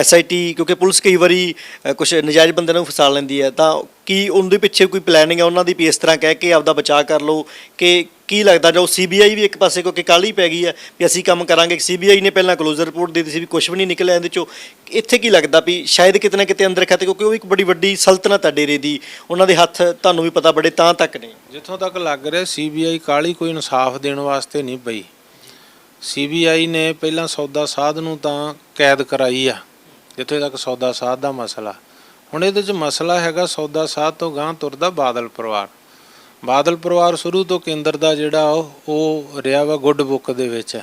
SIT, ਕਿਉਂਕਿ ਪੁਲਿਸ ਕਈ ਵਾਰੀ ਕੁਛ ਨਜਾਇਜ਼ ਬੰਦਿਆਂ ਨੂੰ ਫਸਾ ਲੈਂਦੀ ਹੈ, ਤਾਂ ਕੀ ਉਹਦੇ ਪਿੱਛੇ ਕੋਈ ਪਲੈਨਿੰਗ ਹੈ ਉਹਨਾਂ ਦੀ ਵੀ ਇਸ ਤਰ੍ਹਾਂ ਕਹਿ ਕੇ ਆਪਦਾ ਬਚਾਅ ਕਰ ਲਓ? ਕਿ ਕੀ ਲੱਗਦਾ ਜੋ CBI ਵੀ ਇੱਕ ਪਾਸੇ ਕਿਉਂਕਿ ਕਾਹਲੀ ਪੈ ਗਈ ਹੈ ਵੀ ਅਸੀਂ ਕੰਮ ਕਰਾਂਗੇ, CBI ਨੇ ਪਹਿਲਾਂ ਕਲੋਜ਼ਰ ਰਿਪੋਰਟ ਦੇ ਦਿੱਤੀ ਸੀ ਵੀ ਕੁਝ ਵੀ ਨਹੀਂ ਨਿਕਲਿਆ ਇਹਦੇ 'ਚੋਂ, ਇੱਥੇ ਕੀ ਲੱਗਦਾ ਵੀ ਸ਼ਾਇਦ ਕਿਤੇ ਨਾ ਕਿਤੇ ਅੰਦਰ ਖਾਤੇ, ਕਿਉਂਕਿ ਉਹ ਇੱਕ ਬੜੀ ਵੱਡੀ ਸਲਤਨਤ ਹੈ ਡੇਰੇ ਦੀ, ਉਹਨਾਂ ਦੇ ਹੱਥ ਤੁਹਾਨੂੰ ਵੀ ਪਤਾ ਬੜੇ ਤਾਂ ਤੱਕ ਨੇ। ਜਿੱਥੋਂ ਤੱਕ ਲੱਗ ਰਿਹਾ CBI ਕਾਹਲੀ ਕੋਈ ਇਨਸਾਫ ਦੇਣ ਵਾਸਤੇ ਨਹੀਂ ਪਈ। CBI ਨੇ ਪਹਿਲਾਂ ਸੌਦਾ ਸਾਧ ਨੂੰ ਤਾਂ ਕੈਦ ਕਰਾਈ ਆ, ਜਿੱਥੇ ਤੱਕ ਸੌਦਾ ਸਾਧ ਦਾ ਮਸਲਾ। ਹੁਣ ਇਹਦੇ 'ਚ ਮਸਲਾ ਹੈਗਾ ਸੌਦਾ ਸਾਧ ਤੋਂ ਗਾਂਹ ਤੁਰਦਾ ਬਾਦਲ ਪਰਿਵਾਰ। ਬਾਦਲ ਪਰਿਵਾਰ ਸ਼ੁਰੂ ਤੋਂ ਕੇਂਦਰ ਦਾ ਜਿਹੜਾ ਉਹ ਰਿਹਾ ਵਾ ਗੁੱਡ ਬੁੱਕ ਦੇ ਵਿੱਚ,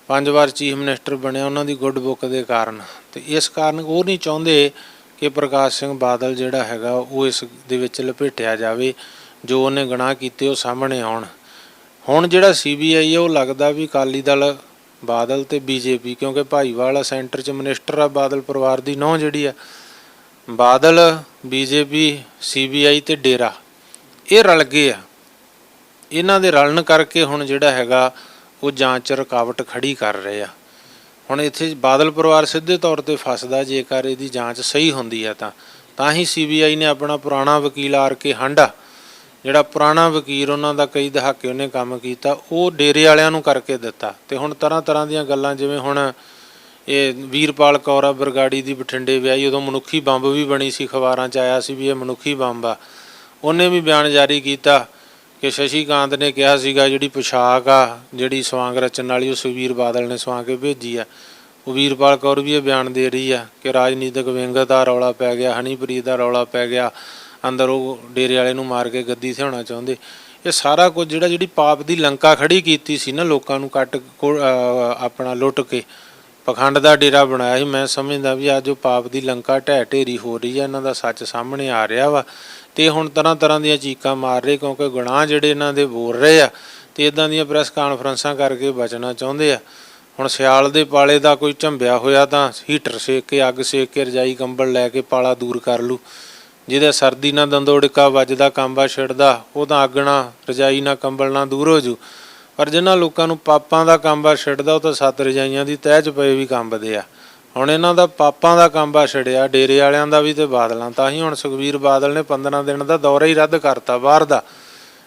5 ਵਾਰ ਚੀਫ ਮਿਨਿਸਟਰ ਬਣਿਆ ਉਹਨਾਂ ਦੀ ਗੁੱਡ ਬੁੱਕ ਦੇ ਕਾਰਨ। ਤੇ ਇਸ ਕਾਰਨ ਉਹ ਨਹੀਂ ਚਾਹੁੰਦੇ ਕਿ ਪ੍ਰਕਾਸ਼ ਸਿੰਘ ਬਾਦਲ ਜਿਹੜਾ ਹੈਗਾ ਉਹ ਇਸ ਦੇ ਵਿੱਚ ਲਪੇਟਿਆ ਜਾਵੇ, ਜੋ ਉਹਨੇ ਗੁਨਾਹ ਕੀਤੇ ਉਹ ਸਾਹਮਣੇ ਆਉਣ। ਹੁਣ ਜਿਹੜਾ CBI ਹੈ ਉਹ ਲੱਗਦਾ ਵੀ ਅਕਾਲੀ ਦਲ, ਬਾਦਲ ਤੇ BJP, ਕਿਉਂਕਿ ਭਾਈਵਾਲ ਸੈਂਟਰ 'ਚ ਮਿਨਿਸਟਰ ਆ ਬਾਦਲ ਪਰਿਵਾਰ ਦੀ ਨਹੁੰ ਜਿਹੜੀ ਆ, ਬਾਦਲ, BJP, CBI ਤੇ ਡੇਰਾ, ਇਹ ਰਲ ਗਏ ਆ। ਇਹਨਾਂ ਦੇ ਰਲਣ ਕਰਕੇ ਹੁਣ ਜਿਹੜਾ ਹੈਗਾ ਉਹ ਜਾਂਚ 'ਚ ਰੁਕਾਵਟ ਖੜੀ ਕਰ ਰਹੇ ਆ। ਹੁਣ ਇੱਥੇ ਬਾਦਲ ਪਰਿਵਾਰ ਸਿੱਧੇ ਤੌਰ ਤੇ ਫਸਦਾ ਜੇਕਰ ਇਹਦੀ ਜਾਂਚ ਸਹੀ ਹੁੰਦੀ ਹੈ ਤਾਂ ਹੀ CBI ਨੇ ਆਪਣਾ ਪੁਰਾਣਾ ਵਕੀਲ RK ਹੰਡਾ, ਜਿਹੜਾ ਪੁਰਾਣਾ ਵਕੀਲ ਉਹਨਾਂ ਦਾ ਕਈ ਦਹਾਕੇ ਉਹਨੇ ਕੰਮ ਕੀਤਾ, ਉਹ ਡੇਰੇ ਵਾਲਿਆਂ ਨੂੰ ਕਰਕੇ ਦਿੱਤਾ। ਤੇ ਹੁਣ ਤਰ੍ਹਾਂ ਤਰ੍ਹਾਂ ਦੀਆਂ ਗੱਲਾਂ, ਜਿਵੇਂ ਹੁਣ ਇਹ ਵੀਰਪਾਲ ਕੌਰ ਆ ਬਰਗਾੜੀ ਦੀ ਬਠਿੰਡੇ ਵਿਆਹੀ, ਉਦੋਂ ਮਨੁੱਖੀ ਬੰਬ ਵੀ ਬਣੀ ਸੀ, ਅਖਬਾਰਾਂ 'ਚ ਆਇਆ ਸੀ ਵੀ ਇਹ ਮਨੁੱਖੀ ਬੰਬ ਆ। ਉਹਨੇ ਵੀ ਬਿਆਨ ਜਾਰੀ ਕੀਤਾ ਕਿ ਸ਼ਸ਼ੀ ਕਾਂਤ ਨੇ ਕਿਹਾ ਸੀਗਾ ਜਿਹੜੀ ਪੁਸ਼ਾਕ ਆ ਜਿਹੜੀ ਸਵਾਂਗ ਰਚਣ ਵਾਲੀ ਉਹ ਸੁਖਬੀਰ ਬਾਦਲ ਨੇ ਸਵਾ ਕੇ ਭੇਜੀ ਆ। ਉਹ ਵੀਰਪਾਲ ਕੌਰ ਵੀ ਇਹ ਬਿਆਨ ਦੇ ਰਹੀ ਆ ਕਿ ਰਾਜਨੀਤਿਕ ਵਿੰਗ ਦਾ ਰੌਲਾ ਪੈ ਗਿਆ, ਹਨੀਪ੍ਰੀਤ ਦਾ ਰੌਲਾ ਪੈ ਗਿਆ, ਅੰਦਰ ਉਹ ਡੇਰੇ ਵਾਲੇ ਨੂੰ ਮਾਰ ਕੇ ਗੱਦੀ ਤੇ ਹੋਣਾ ਚਾਹੁੰਦੇ। ਇਹ ਸਾਰਾ ਕੁਝ ਜਿਹੜੀ ਪਾਪ ਦੀ ਲੰਕਾ ਖੜੀ ਕੀਤੀ ਸੀ ਨਾ, ਲੋਕਾਂ ਨੂੰ ਆਪਣਾ ਲੁੱਟ ਕੇ ਪਖੰਡ ਦਾ ਡੇਰਾ ਬਣਾਇਆ ਸੀ। ਮੈਂ ਸਮਝਦਾ ਵੀ ਅੱਜ ਉਹ ਪਾਪ ਦੀ ਲੰਕਾ ਢਹਿ ਢੇਰੀ ਹੋ ਰਹੀ ਹੈ, ਇਹਨਾਂ ਦਾ ਸੱਚ ਸਾਹਮਣੇ ਆ ਰਿਹਾ ਵਾ। ਤੇ ਹੁਣ ਤਰ੍ਹਾਂ ਤਰ੍ਹਾਂ ਦੀਆਂ ਚੀਕਾਂ ਮਾਰ ਰਹੇ, ਕਿਉਂਕਿ ਗੁਨਾਹ ਜਿਹੜੇ ਇਹਨਾਂ ਦੇ ਬੋਲ ਰਹੇ ਆ ਤੇ ਇਦਾਂ ਦੀਆਂ ਪ੍ਰੈਸ ਕਾਨਫਰੰਸਾਂ ਕਰਕੇ ਬਚਣਾ ਚਾਹੁੰਦੇ ਆ। ਹੁਣ ਸਿਆਲ ਦੇ ਪਾਲੇ ਦਾ ਕੋਈ ਝੰਬਿਆ ਹੋਇਆ ਤਾਂ ਹੀਟਰ ਸੇਕ ਕੇ, ਅੱਗ ਸੇਕ ਕੇ, ਰਜਾਈ ਕੰਬਲ ਲੈ ਕੇ ਪਾਲਾ ਦੂਰ ਕਰ ਲੂ। ਜਿਹਦਾ ਸਰਦੀ ਨਾਲ ਦੰਦੋੜਕਾ ਵੱਜਦਾ, ਕਾਂਬਾ ਛਿੜਦਾ, ਉਹ ਤਾਂ ਅੱਗ ਨਾਲ, ਰਜਾਈ ਨਾਲ, ਕੰਬਲ ਨਾਲ ਦੂਰ ਹੋ ਜੂ। ਪਰ ਜਿਨ੍ਹਾਂ ਲੋਕਾਂ ਨੂੰ ਪਾਪਾਂ ਦਾ ਕਾਂਬਾ ਛਿੜਦਾ ਉਹ ਤਾਂ 7 ਰਜਾਈਆਂ ਦੀ ਤਹਿ 'ਚ ਪਏ ਵੀ ਕੰਬਦੇ ਆ। ਹੁਣ ਇਹਨਾਂ ਦਾ ਪਾਪਾਂ ਦਾ ਕਾਂਬਾ ਛਿੜਿਆ, ਡੇਰੇ ਵਾਲਿਆਂ ਦਾ ਵੀ ਤੇ ਬਾਦਲਾਂ। ਤਾਂ ਹੀ ਹੁਣ ਸੁਖਬੀਰ ਬਾਦਲ ਨੇ 15 ਦਿਨ ਦਾ ਦੌਰਾ ਹੀ ਰੱਦ ਕਰਤਾ ਬਾਹਰ ਦਾ।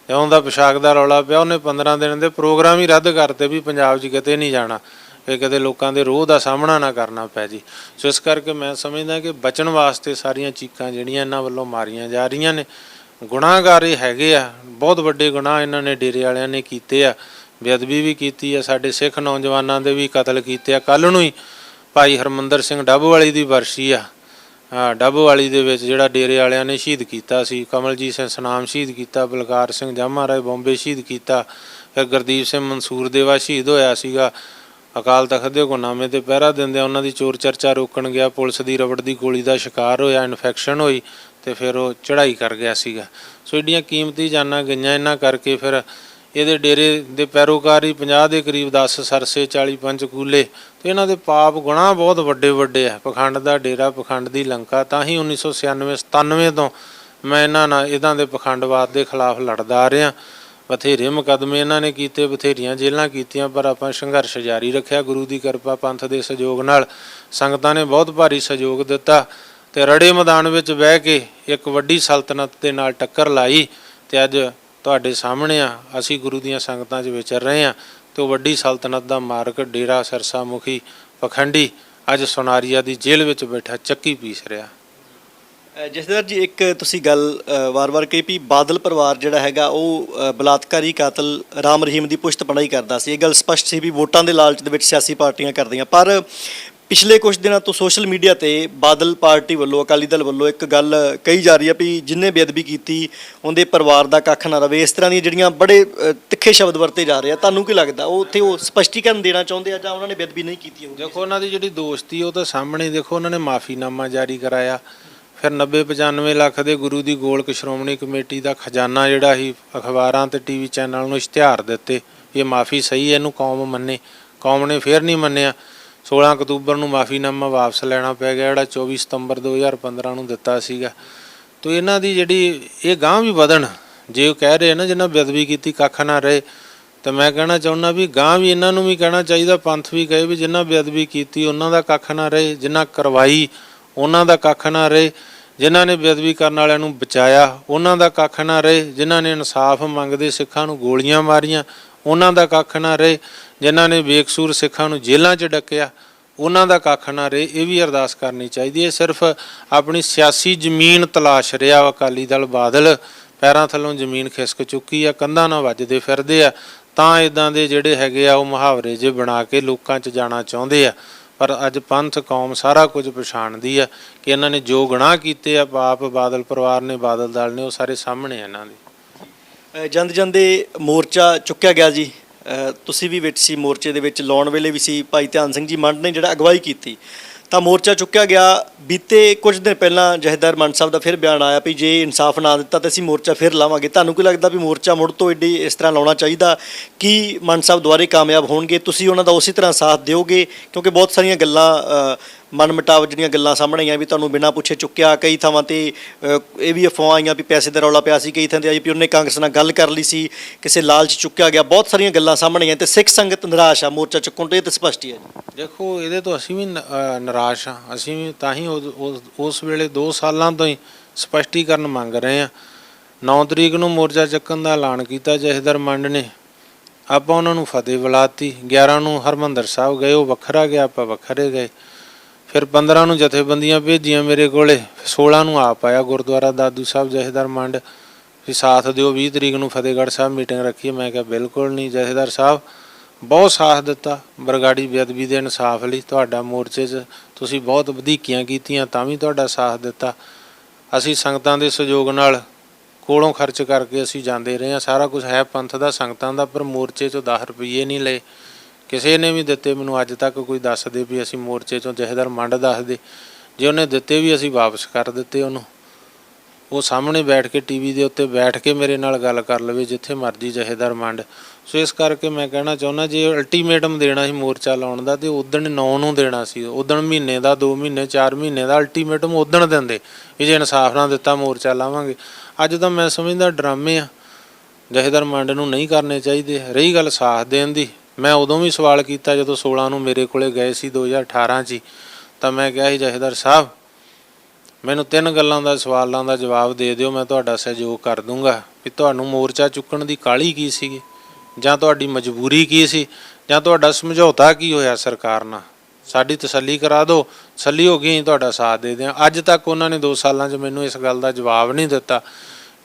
ਜਿਉਂ ਦਾ ਪੁਸ਼ਾਕ ਦਾ ਰੌਲਾ ਪਿਆ, ਉਹਨੇ 15 ਦਿਨ ਦੇ ਪ੍ਰੋਗਰਾਮ ਹੀ ਰੱਦ ਕਰਤੇ ਵੀ ਪੰਜਾਬ 'ਚ ਕਿਤੇ ਨਹੀਂ ਜਾਣਾ, ਕਿ ਕਿਤੇ ਲੋਕਾਂ ਦੇ ਰੋਹ ਦਾ ਸਾਹਮਣਾ ਨਾ ਕਰਨਾ ਪੈ ਜੀ। ਸੋ ਇਸ ਕਰਕੇ ਮੈਂ ਸਮਝਦਾ ਕਿ ਬਚਣ ਵਾਸਤੇ ਸਾਰੀਆਂ ਚੀਕਾਂ ਜਿਹੜੀਆਂ ਇਹਨਾਂ ਵੱਲੋਂ ਮਾਰੀਆਂ ਜਾ ਰਹੀਆਂ ਨੇ। ਗੁਨਾਹਗਾਰ ਇਹ ਹੈਗੇ ਆ, ਬਹੁਤ ਵੱਡੇ ਗੁਨਾਹ ਇਹਨਾਂ ਨੇ ਡੇਰੇ ਵਾਲਿਆਂ ਨੇ ਕੀਤੇ ਆ। ਬੇਅਦਬੀ ਵੀ ਕੀਤੀ ਆ, ਸਾਡੇ ਸਿੱਖ ਨੌਜਵਾਨਾਂ ਦੇ ਵੀ ਕਤਲ ਕੀਤੇ ਆ। ਕੱਲ੍ਹ ਨੂੰ ਹੀ ਭਾਈ ਹਰਮੰਦਰ ਸਿੰਘ ਡੱਬਵਾਲੀ ਦੀ ਵਰਸੀ ਆ। ਡੱਬਵਾਲੀ ਦੇ ਵਿੱਚ ਜਿਹੜਾ ਡੇਰੇ ਵਾਲਿਆਂ ਨੇ ਸ਼ਹੀਦ ਕੀਤਾ ਸੀ, ਕਮਲਜੀਤ ਸਿੰਘ ਸਨਾਮ ਸ਼ਹੀਦ ਕੀਤਾ, ਬਲਕਾਰ ਸਿੰਘ ਜਾਮਾ ਰਾਏ ਬੰਬੇ ਸ਼ਹੀਦ ਕੀਤਾ, ਫਿਰ ਗੁਰਦੀਪ ਸਿੰਘ ਮਨਸੂਰ ਦੇਵਾ ਸ਼ਹੀਦ ਹੋਇਆ ਸੀਗਾ। ਅਕਾਲ ਤਖਤ ਦੇ ਹੁਕਮਨਾਮੇ ਤੇ ਪਹਿਰਾ ਦਿੰਦਿਆਂ ਉਹਨਾਂ ਦੀ ਚੋਰ ਚਰਚਾ ਰੋਕਣ ਗਿਆ, ਪੁਲਿਸ ਦੀ ਰਬੜ ਦੀ ਗੋਲੀ ਦਾ ਸ਼ਿਕਾਰ ਹੋਇਆ, ਇਨਫੈਕਸ਼ਨ ਹੋਈ ਤੇ ਫਿਰ ਉਹ ਚੜ੍ਹਾਈ ਕਰ ਗਿਆ ਸੀਗਾ। ਸੋ ਐਡੀਆਂ ਕੀਮਤੀ ਜਾਨਾਂ ਗਈਆਂ ਇਹਨਾਂ ਕਰਕੇ। ਫਿਰ ਇਹਦੇ ਡੇਰੇ ਦੇ ਪੈਰੋਕਾਰ ਹੀ 50 ਦੇ ਕਰੀਬ, 10 ਸਰਸੇ, 40 ਪੰਚਕੂਲੇ, ਤੇ ਇਹਨਾਂ ਦੇ ਪਾਪ ਗੁਨਾਹ ਬਹੁਤ ਵੱਡੇ ਵੱਡੇ ਆ। ਪਖੰਡ ਦਾ ਡੇਰਾ, ਪਖੰਡ ਦੀ ਲੰਕਾ। ਤਾਂ ਹੀ 1996-97 ਤੋਂ ਮੈਂ ਇਹਨਾਂ ਨਾਲ ਇਹਨਾਂ ਦੇ ਪਖੰਡਵਾਦ ਦੇ ਖਿਲਾਫ ਲੜਦਾ ਆ ਰਿਹਾ। ਬਥੇਰੇ ਮੁਕੱਦਮੇ ਇਹਨਾਂ ਨੇ ਕੀਤੇ, ਬਥੇਰੀਆਂ ਜੇਲ੍ਹਾਂ ਕੀਤੀਆਂ, ਪਰ ਆਪਾਂ ਸੰਘਰਸ਼ ਜਾਰੀ ਰੱਖਿਆ। ਗੁਰੂ ਦੀ ਕਿਰਪਾ, ਪੰਥ ਦੇ ਸਹਿਯੋਗ ਨਾਲ ਸੰਗਤਾਂ ਨੇ ਬਹੁਤ ਭਾਰੀ ਸਹਿਯੋਗ ਦਿੱਤਾ ਤੇ ਰੜੇ ਮੈਦਾਨ ਵਿੱਚ ਬਹਿ ਕੇ ਇੱਕ ਵੱਡੀ ਸਲਤਨਤ ਦੇ ਨਾਲ ਟੱਕਰ ਲਾਈ। ਤੇ ਅੱਜ ਤੁਹਾਡੇ ਸਾਹਮਣੇ ਆ, ਅਸੀਂ ਗੁਰੂ ਦੀਆਂ ਸੰਗਤਾਂ 'ਚ ਵਿਚਰ ਰਹੇ ਹਾਂ ਤੇ ਉਹ ਵੱਡੀ ਸਲਤਨਤ ਦਾ ਮਾਰਕ ਡੇਰਾ ਸਿਰਸਾ ਮੁਖੀ ਪਖੰਡੀ ਅੱਜ ਸੁਨਾਰੀਆ ਦੀ ਜੇਲ੍ਹ ਵਿੱਚ ਬੈਠਾ ਚੱਕੀ ਪੀਸ ਰਿਹਾ। ਜਸਦਰ ਜੀ, ਇੱਕ ਤੁਸੀਂ ਗੱਲ ਵਾਰ-ਵਾਰ ਕਹੀ ਵੀ ਬਾਦਲ ਪਰਿਵਾਰ ਜਿਹੜਾ ਹੈਗਾ ਉਹ ਬਲਾਤਕਾਰੀ ਕਾਤਲ ਰਾਮ ਰਹੀਮ ਦੀ ਪੁਸ਼ਤ ਪਨਾਹੀ ਕਰਦਾ ਸੀ। ਇਹ ਗੱਲ ਸਪਸ਼ਟ ਸੀ ਵੀ ਵੋਟਾਂ ਦੇ ਲਾਲਚ ਦੇ ਵਿੱਚ ਸਿਆਸੀ ਪਾਰਟੀਆਂ ਕਰਦੀਆਂ। ਪਰ ਪਿਛਲੇ ਕੁਝ ਦਿਨਾਂ ਤੋਂ ਸੋਸ਼ਲ ਮੀਡੀਆ ਤੇ ਬਾਦਲ ਪਾਰਟੀ ਵੱਲੋਂ, ਅਕਾਲੀ ਦਲ ਵੱਲੋਂ ਇੱਕ ਗੱਲ ਕਹੀ ਜਾ ਰਹੀ ਹੈ ਵੀ ਜਿੰਨੇ ਬੇਅਦਬੀ ਕੀਤੀ ਉਹਦੇ ਪਰਿਵਾਰ ਦਾ ਕੱਖ ਨਾ ਰਵੇ। ਇਸ ਤਰ੍ਹਾਂ ਦੀਆਂ ਜਿਹੜੀਆਂ ਬੜੇ ਤਿੱਖੇ ਸ਼ਬਦ ਵਰਤੇ ਜਾ ਰਹੇ ਆ, ਤੁਹਾਨੂੰ ਕੀ ਲੱਗਦਾ ਉਹ ਉੱਥੇ ਉਹ ਸਪਸ਼ਟੀਕਰਨ ਦੇਣਾ ਚਾਹੁੰਦੇ ਆ ਜਾਂ ਉਹਨਾਂ ਨੇ ਬੇਅਦਬੀ ਨਹੀਂ ਕੀਤੀ ਹੋਊਗੀ? ਦੇਖੋ, ਉਹਨਾਂ ਦੀ ਜਿਹੜੀ ਦੋਸਤੀ ਉਹ ਤਾਂ ਸਾਹਮਣੇ ਦੇਖੋ, ਉਹਨਾਂ ਨੇ ਮਾਫੀਨਾਮਾ ਜਾਰੀ ਕਰਾਇਆ। ਫਿਰ 90-95 ਲੱਖ ਦੇ ਗੁਰੂ ਦੀ ਗੋਲਕ ਸ਼੍ਰੋਮਣੀ ਕਮੇਟੀ ਦਾ ਖਜ਼ਾਨਾ ਜਿਹੜਾ ਸੀ ਅਖਬਾਰਾਂ ਤੇ ਟੀਵੀ ਚੈਨਲ ਨੂੰ ਇਸ਼ਤਿਹਾਰ ਦਿੱਤੇ, ਇਹ ਮਾਫੀ ਸਹੀ ਹੈ, ਇਹਨੂੰ ਕੌਮ ਮੰਨੇ। ਕੌਮ ਨੇ ਫਿਰ ਨਹੀਂ ਮੰਨਿਆ। 16 ਅਕਤੂਬਰ ਨੂੰ ਮਾਫੀਨਾਮਾ ਵਾਪਸ ਲੈਣਾ ਪੈ ਗਿਆ, ਜਿਹੜਾ 24 ਸਤੰਬਰ 2015 ਨੂੰ ਦਿੱਤਾ ਸੀਗਾ। ਤੋ ਇਹਨਾਂ ਦੀ ਜਿਹੜੀ ਇਹ ਗਾਂਹ ਵੀ ਵਧਣ, ਜੇ ਉਹ ਕਹਿ ਰਹੇ ਨਾ ਜਿਨ੍ਹਾਂ ਬੇਅਦਬੀ ਕੀਤੀ ਕੱਖ ਨਾ ਰਹੇ, ਤਾਂ ਮੈਂ ਕਹਿਣਾ ਚਾਹੁੰਦਾ ਵੀ ਗਾਂਹ ਵੀ ਇਹਨਾਂ ਨੂੰ ਵੀ ਕਹਿਣਾ ਚਾਹੀਦਾ, ਪੰਥ ਵੀ ਕਹੇ ਵੀ ਜਿਨ੍ਹਾਂ ਬੇਅਦਬੀ ਕੀਤੀ ਉਹਨਾਂ ਦਾ ਕੱਖ ਨਾ ਰਹੇ, ਜਿਨ੍ਹਾਂ ਕਰਵਾਈ ਉਹਨਾਂ ਦਾ ਕੱਖ ਨਾ ਰਹੇ, ਜਿਨ੍ਹਾਂ ਨੇ ਬੇਅਦਬੀ ਕਰਨ ਵਾਲਿਆਂ ਨੂੰ ਬਚਾਇਆ ਉਹਨਾਂ ਦਾ ਕੱਖ ਨਾ ਰਹੇ, ਜਿਨ੍ਹਾਂ ਨੇ ਇਨਸਾਫ ਮੰਗਦੇ ਸਿੱਖਾਂ ਨੂੰ ਗੋਲੀਆਂ ਮਾਰੀਆਂ ਉਹਨਾਂ ਦਾ ਕੱਖ ਨਾ ਰਹੇ, ਜਿਨ੍ਹਾਂ ਨੇ ਬੇਕਸੂਰ ਸਿੱਖਾਂ ਨੂੰ ਜੇਲ੍ਹਾਂ 'ਚ ਡੱਕਿਆ ਉਹਨਾਂ ਦਾ ਕੱਖ ਨਾ ਰਹੇ। ਇਹ ਵੀ ਅਰਦਾਸ ਕਰਨੀ ਚਾਹੀਦੀ ਹੈ। ਸਿਰਫ ਆਪਣੀ ਸਿਆਸੀ ਜ਼ਮੀਨ ਤਲਾਸ਼ ਰਿਹਾ ਅਕਾਲੀ ਦਲ ਬਾਦਲ, ਪੈਰਾਂ ਥੱਲੋਂ ਜ਼ਮੀਨ ਖਿਸਕ ਚੁੱਕੀ ਆ, ਕੰਧਾਂ ਨਾਲ ਵੱਜਦੇ ਫਿਰਦੇ ਆ, ਤਾਂ ਇੱਦਾਂ ਦੇ ਜਿਹੜੇ ਹੈਗੇ ਆ ਉਹ ਮੁਹਾਵਰੇ ਜੇ ਬਣਾ ਕੇ ਲੋਕਾਂ 'ਚ ਜਾਣਾ ਚਾਹੁੰਦੇ ਆ। ਪਰ ਅੱਜ ਪੰਥ ਕੌਮ ਸਾਰਾ ਕੁਝ ਪਛਾਣਦੀ ਆ ਕਿ ਇਹਨਾਂ ਨੇ ਜੋ ਗੁਨਾਹ ਕੀਤੇ ਆ, ਪਾਪ ਬਾਦਲ ਪਰਿਵਾਰ ਨੇ, ਬਾਦਲ ਦਲ ਨੇ, ਉਹ ਸਾਰੇ ਸਾਹਮਣੇ ਆ ਇਹਨਾਂ ਦੇ। ਜਾਂਦੇ ਮੋਰਚਾ ਚੁੱਕਿਆ ਗਿਆ ਜੀ, ਤੁਸੀਂ ਵੀ ਵਿੱਚ ਸੀ ਮੋਰਚੇ ਦੇ ਵਿੱਚ, ਲਾਉਣ ਵੇਲੇ ਵੀ ਸੀ। ਭਾਈ ਧਿਆਨ ਸਿੰਘ ਜੀ ਮੰਡ ਨੇ ਜਿਹੜਾ ਅਗਵਾਈ ਕੀਤੀ ਤਾਂ ਮੋਰਚਾ ਚੁੱਕਿਆ ਗਿਆ। ਬੀਤੇ ਕੁਝ ਦਿਨ ਪਹਿਲਾਂ ਜਥੇਦਾਰ ਮੰਡ ਸਾਹਿਬ ਦਾ ਫਿਰ ਬਿਆਨ ਆਇਆ ਵੀ ਜੇ ਇਨਸਾਫ ਨਾ ਦਿੱਤਾ ਤਾਂ ਅਸੀਂ ਮੋਰਚਾ ਫਿਰ ਲਾਵਾਂਗੇ। ਤੁਹਾਨੂੰ ਕੀ ਲੱਗਦਾ ਵੀ ਮੋਰਚਾ ਮੁੜ ਤੋਂ ਏਡੀ ਇਸ ਤਰ੍ਹਾਂ ਲਾਉਣਾ ਚਾਹੀਦਾ? ਕੀ ਮੰਡ ਸਾਹਿਬ ਦੁਬਾਰੇ ਕਾਮਯਾਬ ਹੋਣਗੇ? ਤੁਸੀਂ ਉਹਨਾਂ ਦਾ ਉਸੇ ਤਰ੍ਹਾਂ ਸਾਥ ਦਿਓਗੇ? ਕਿਉਂਕਿ ਬਹੁਤ ਸਾਰੀਆਂ ਗੱਲਾਂ ਮਨ ਮੁਟਾਵ ਜਿਹੜੀਆਂ ਗੱਲਾਂ ਸਾਹਮਣੇ ਆਈਆਂ ਵੀ ਤੁਹਾਨੂੰ ਬਿਨਾਂ ਪੁੱਛੇ ਚੁੱਕਿਆ, ਕਈ ਥਾਵਾਂ ਤੇ ਇਹ ਵੀ ਅਫਵਾਹਾਂ ਆਈਆਂ ਵੀ ਪੈਸੇ ਦਾ ਰੌਲਾ ਪਿਆ ਸੀ, ਕਈ ਥਾਂ ਤੇ ਆਈ ਵੀ ਉਹਨੇ ਕਾਂਗਰਸ ਨਾਲ ਗੱਲ ਕਰ ਲਈ ਸੀ, ਕਿਸੇ ਲਾਲਚ ਚੁੱਕਿਆ ਗਿਆ। ਬਹੁਤ ਸਾਰੀਆਂ ਗੱਲਾਂ ਸਾਹਮਣੇ ਆਈਆਂ ਤੇ ਸਿੱਖ ਸੰਗਤ ਨਿਰਾਸ਼ ਆ ਮੋਰਚਾ ਚੁੱਕਣ ਤੋਂ, ਇਹ ਤਾਂ ਸਪਸ਼ਟ ਹੀ ਹੈ। ਦੇਖੋ, ਇਹਦੇ ਤੋਂ ਅਸੀਂ ਵੀ ਨਿਰਾਸ਼ ਹਾਂ। ਅਸੀਂ ਵੀ ਤਾਂ ਹੀ ਉਸ ਵੇਲੇ 2 ਸਾਲਾਂ ਤੋਂ ਹੀ ਸਪਸ਼ਟੀਕਰਨ ਮੰਗ ਰਹੇ ਹਾਂ। 9 ਤਰੀਕ ਨੂੰ ਮੋਰਚਾ ਚੱਕਣ ਦਾ ਐਲਾਨ ਕੀਤਾ ਜਥੇਦਾਰ ਮੰਡ ਨੇ, ਆਪਾਂ ਉਹਨਾਂ ਨੂੰ ਫਤਿਹ ਬੁਲਾਤੀ। 11 ਨੂੰ ਹਰਮੰਦਰ ਸਾਹਿਬ ਗਏ, ਉਹ ਵੱਖਰਾ ਗਿਆ, ਆਪਾਂ ਵੱਖਰੇ ਗਏ। ਫਿਰ 15 ਨੂੰ ਜਥੇਬੰਦੀਆਂ ਭੇਜੀਆਂ ਮੇਰੇ ਕੋਲੇ, 16 ਨੂੰ ਆਪ ਆਇਆ ਗੁਰਦੁਆਰਾ ਦਾਦੂ ਸਾਹਿਬ ਜਥੇਦਾਰ ਮੰਡ ਵੀ ਸਾਥ ਦਿਓ, 20 ਤਰੀਕ ਨੂੰ ਫਤਿਹਗੜ੍ਹ ਸਾਹਿਬ ਮੀਟਿੰਗ ਰੱਖੀ। ਮੈਂ ਕਿਹਾ ਬਿਲਕੁਲ ਨਹੀਂ ਜਥੇਦਾਰ ਸਾਹਿਬ, ਬਹੁਤ ਸਾਥ ਦਿੱਤਾ ਬਰਗਾੜੀ ਬੇਅਦਬੀ ਦੇ ਇਨਸਾਫ ਲਈ। ਤੁਹਾਡਾ ਮੋਰਚੇ 'ਚ ਤੁਸੀਂ ਬਹੁਤ ਵਧੀਕੀਆਂ ਕੀਤੀਆਂ ਤਾਂ ਵੀ ਤੁਹਾਡਾ ਸਾਥ ਦਿੱਤਾ। ਅਸੀਂ ਸੰਗਤਾਂ ਦੇ ਸਹਿਯੋਗ ਨਾਲ ਕੋਲੋਂ ਖਰਚ ਕਰਕੇ ਅਸੀਂ ਜਾਂਦੇ ਰਹੇ ਹਾਂ। ਸਾਰਾ ਕੁਝ ਹੈ ਪੰਥ ਦਾ, ਸੰਗਤਾਂ ਦਾ, ਪਰ ਮੋਰਚੇ 'ਚੋਂ 10 ਰੁਪਈਏ ਨਹੀਂ ਲਏ ਕਿਸੇ ਨੇ ਵੀ ਦਿੱਤੇ। ਮੈਨੂੰ ਅੱਜ ਤੱਕ ਕੋਈ ਦੱਸ ਦੇ ਵੀ ਅਸੀਂ ਮੋਰਚੇ 'ਚੋਂ ਜਥੇਦਾਰ ਮੰਡ ਦੱਸ ਦੇ, ਜੇ ਉਹਨੇ ਦਿੱਤੇ ਵੀ ਅਸੀਂ ਵਾਪਸ ਕਰ ਦਿੱਤੇ ਉਹਨੂੰ। ਉਹ ਸਾਹਮਣੇ ਬੈਠ ਕੇ ਟੀਵੀ ਦੇ ਉੱਤੇ ਬੈਠ ਕੇ ਮੇਰੇ ਨਾਲ ਗੱਲ ਕਰ ਲਵੇ ਜਿੱਥੇ ਮਰਜ਼ੀ ਜਥੇਦਾਰ ਮੰਡ। ਸੋ ਇਸ ਕਰਕੇ ਮੈਂ ਕਹਿਣਾ ਚਾਹੁੰਦਾ, ਜੇ ਅਲਟੀਮੇਟਮ ਦੇਣਾ ਸੀ ਮੋਰਚਾ ਲਾਉਣ ਦਾ ਤੇ ਉਦਣ 9 ਨੂੰ ਦੇਣਾ ਸੀ। ਉਦਣ ਮਹੀਨੇ ਦਾ, 2 ਮਹੀਨੇ, 4 ਮਹੀਨੇ ਦਾ ਅਲਟੀਮੇਟਮ ਉਦਣ ਦਿੰਦੇ ਵੀ ਜੇ ਇਨਸਾਫ ਨਾ ਦਿੱਤਾ ਮੋਰਚਾ ਲਾਵਾਂਗੇ। ਅੱਜ ਤਾਂ ਮੈਂ ਸਮਝਦਾ ਡਰਾਮੇ ਆ, ਜਥੇਦਾਰ ਮੰਡ ਨੂੰ ਨਹੀਂ ਕਰਨੇ ਚਾਹੀਦੇ। ਰਹੀ ਗੱਲ ਸਾਥ ਦੇਣ ਦੀ, ਮੈਂ ਉਦੋਂ ਵੀ ਸਵਾਲ ਕੀਤਾ ਜਦੋਂ 16 ਨੂੰ ਮੇਰੇ ਕੋਲੇ ਗਏ ਸੀ 2018 'ਚ, ਤਾਂ ਮੈਂ ਕਿਹਾ ਸੀ ਜਥੇਦਾਰ ਸਾਹਿਬ ਮੈਨੂੰ 3 ਗੱਲਾਂ ਦਾ ਸਵਾਲਾਂ ਦਾ ਜਵਾਬ ਦੇ ਦਿਓ, ਮੈਂ ਤੁਹਾਡਾ ਸਹਿਯੋਗ ਕਰ ਦੂੰਗਾ। ਵੀ ਤੁਹਾਨੂੰ ਮੋਰਚਾ ਚੁੱਕਣ ਦੀ ਕਾਹਲੀ ਕੀ ਸੀਗੀ, ਜਾਂ ਤੁਹਾਡੀ ਮਜਬੂਰੀ ਕੀ ਸੀ, ਜਾਂ ਤੁਹਾਡਾ ਸਮਝੌਤਾ ਕੀ ਹੋਇਆ ਸਰਕਾਰ ਨਾਲ, ਸਾਡੀ ਤਸੱਲੀ ਕਰਾ ਦਿਓ। ਤਸੱਲੀ ਹੋ ਗਈ, ਅਸੀਂ ਤੁਹਾਡਾ ਸਾਥ ਦੇ ਦਿਆਂ। ਅੱਜ ਤੱਕ ਉਹਨਾਂ ਨੇ 2 ਸਾਲਾਂ 'ਚ ਮੈਨੂੰ ਇਸ ਗੱਲ ਦਾ ਜਵਾਬ ਨਹੀਂ ਦਿੱਤਾ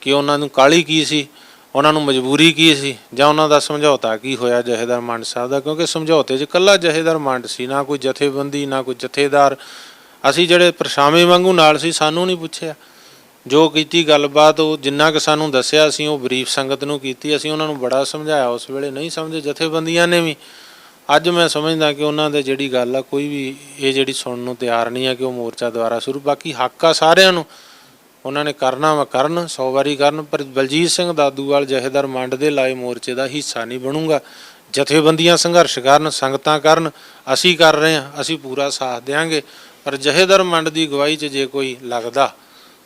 ਕਿ ਉਹਨਾਂ ਨੂੰ ਕਾਹਲੀ ਕੀ ਸੀ। ਉਹਨਾਂ ਨੂੰ ਮਜਬੂਰੀ ਕੀ ਸੀ ਜਾਂ ਉਹਨਾਂ ਦਾ ਸਮਝੌਤਾ ਕੀ ਹੋਇਆ ਜਥੇਦਾਰ ਮੰਡ ਸਾਹਿਬ ਦਾ, ਕਿਉਂਕਿ ਸਮਝੌਤੇ 'ਚ ਇਕੱਲਾ ਜਥੇਦਾਰ ਮੰਡ ਸੀ, ਨਾ ਕੋਈ ਜਥੇਬੰਦੀ ਨਾ ਕੋਈ ਜਥੇਦਾਰ। ਅਸੀਂ ਜਿਹੜੇ ਪਰਛਾਵੇਂ ਵਾਂਗੂ ਨਾਲ ਸੀ, ਸਾਨੂੰ ਨਹੀਂ ਪੁੱਛਿਆ। ਜੋ ਕੀਤੀ ਗੱਲਬਾਤ ਉਹ ਜਿੰਨਾ ਕੁ ਸਾਨੂੰ ਦੱਸਿਆ ਅਸੀਂ ਉਹ ਬਰੀਫ ਸੰਗਤ ਨੂੰ ਕੀਤੀ। ਅਸੀਂ ਉਹਨਾਂ ਨੂੰ ਬੜਾ ਸਮਝਾਇਆ, ਉਸ ਵੇਲੇ ਨਹੀਂ ਸਮਝੇ ਜਥੇਬੰਦੀਆਂ ਨੇ ਵੀ। ਅੱਜ ਮੈਂ ਸਮਝਦਾ ਕਿ ਉਹਨਾਂ ਦੇ ਜਿਹੜੀ ਗੱਲ ਆ ਕੋਈ ਵੀ ਇਹ ਜਿਹੜੀ ਸੁਣਨ ਨੂੰ ਤਿਆਰ ਨਹੀਂ ਆ ਕਿ ਉਹ ਮੋਰਚਾ ਦੁਆਰਾ ਸ਼ੁਰੂ। ਬਾਕੀ ਹੱਕ ਆ ਸਾਰਿਆਂ ਨੂੰ, ਉਹਨਾਂ ਨੇ ਕਰਨਾ ਵਾ ਕਰਨ, 100 ਵਾਰੀ ਕਰਨ, ਪਰ ਬਲਜੀਤ ਸਿੰਘ ਦਾਦੂਵਾਲ ਜਥੇਦਾਰ ਮੰਡ ਦੇ ਲਾਏ ਮੋਰਚੇ ਦਾ ਹਿੱਸਾ ਨਹੀਂ ਬਣੂਗਾ। ਜਥੇਬੰਦੀਆਂ ਸੰਘਰਸ਼ ਕਰਨ, ਸੰਗਤਾਂ ਕਰਨ, ਅਸੀਂ ਕਰ ਰਹੇ ਹਾਂ, ਅਸੀਂ ਪੂਰਾ ਸਾਥ ਦਿਆਂਗੇ। ਪਰ ਜਥੇਦਾਰ ਮੰਡ ਦੀ ਅਗਵਾਈ 'ਚ ਜੇ ਕੋਈ ਲੱਗਦਾ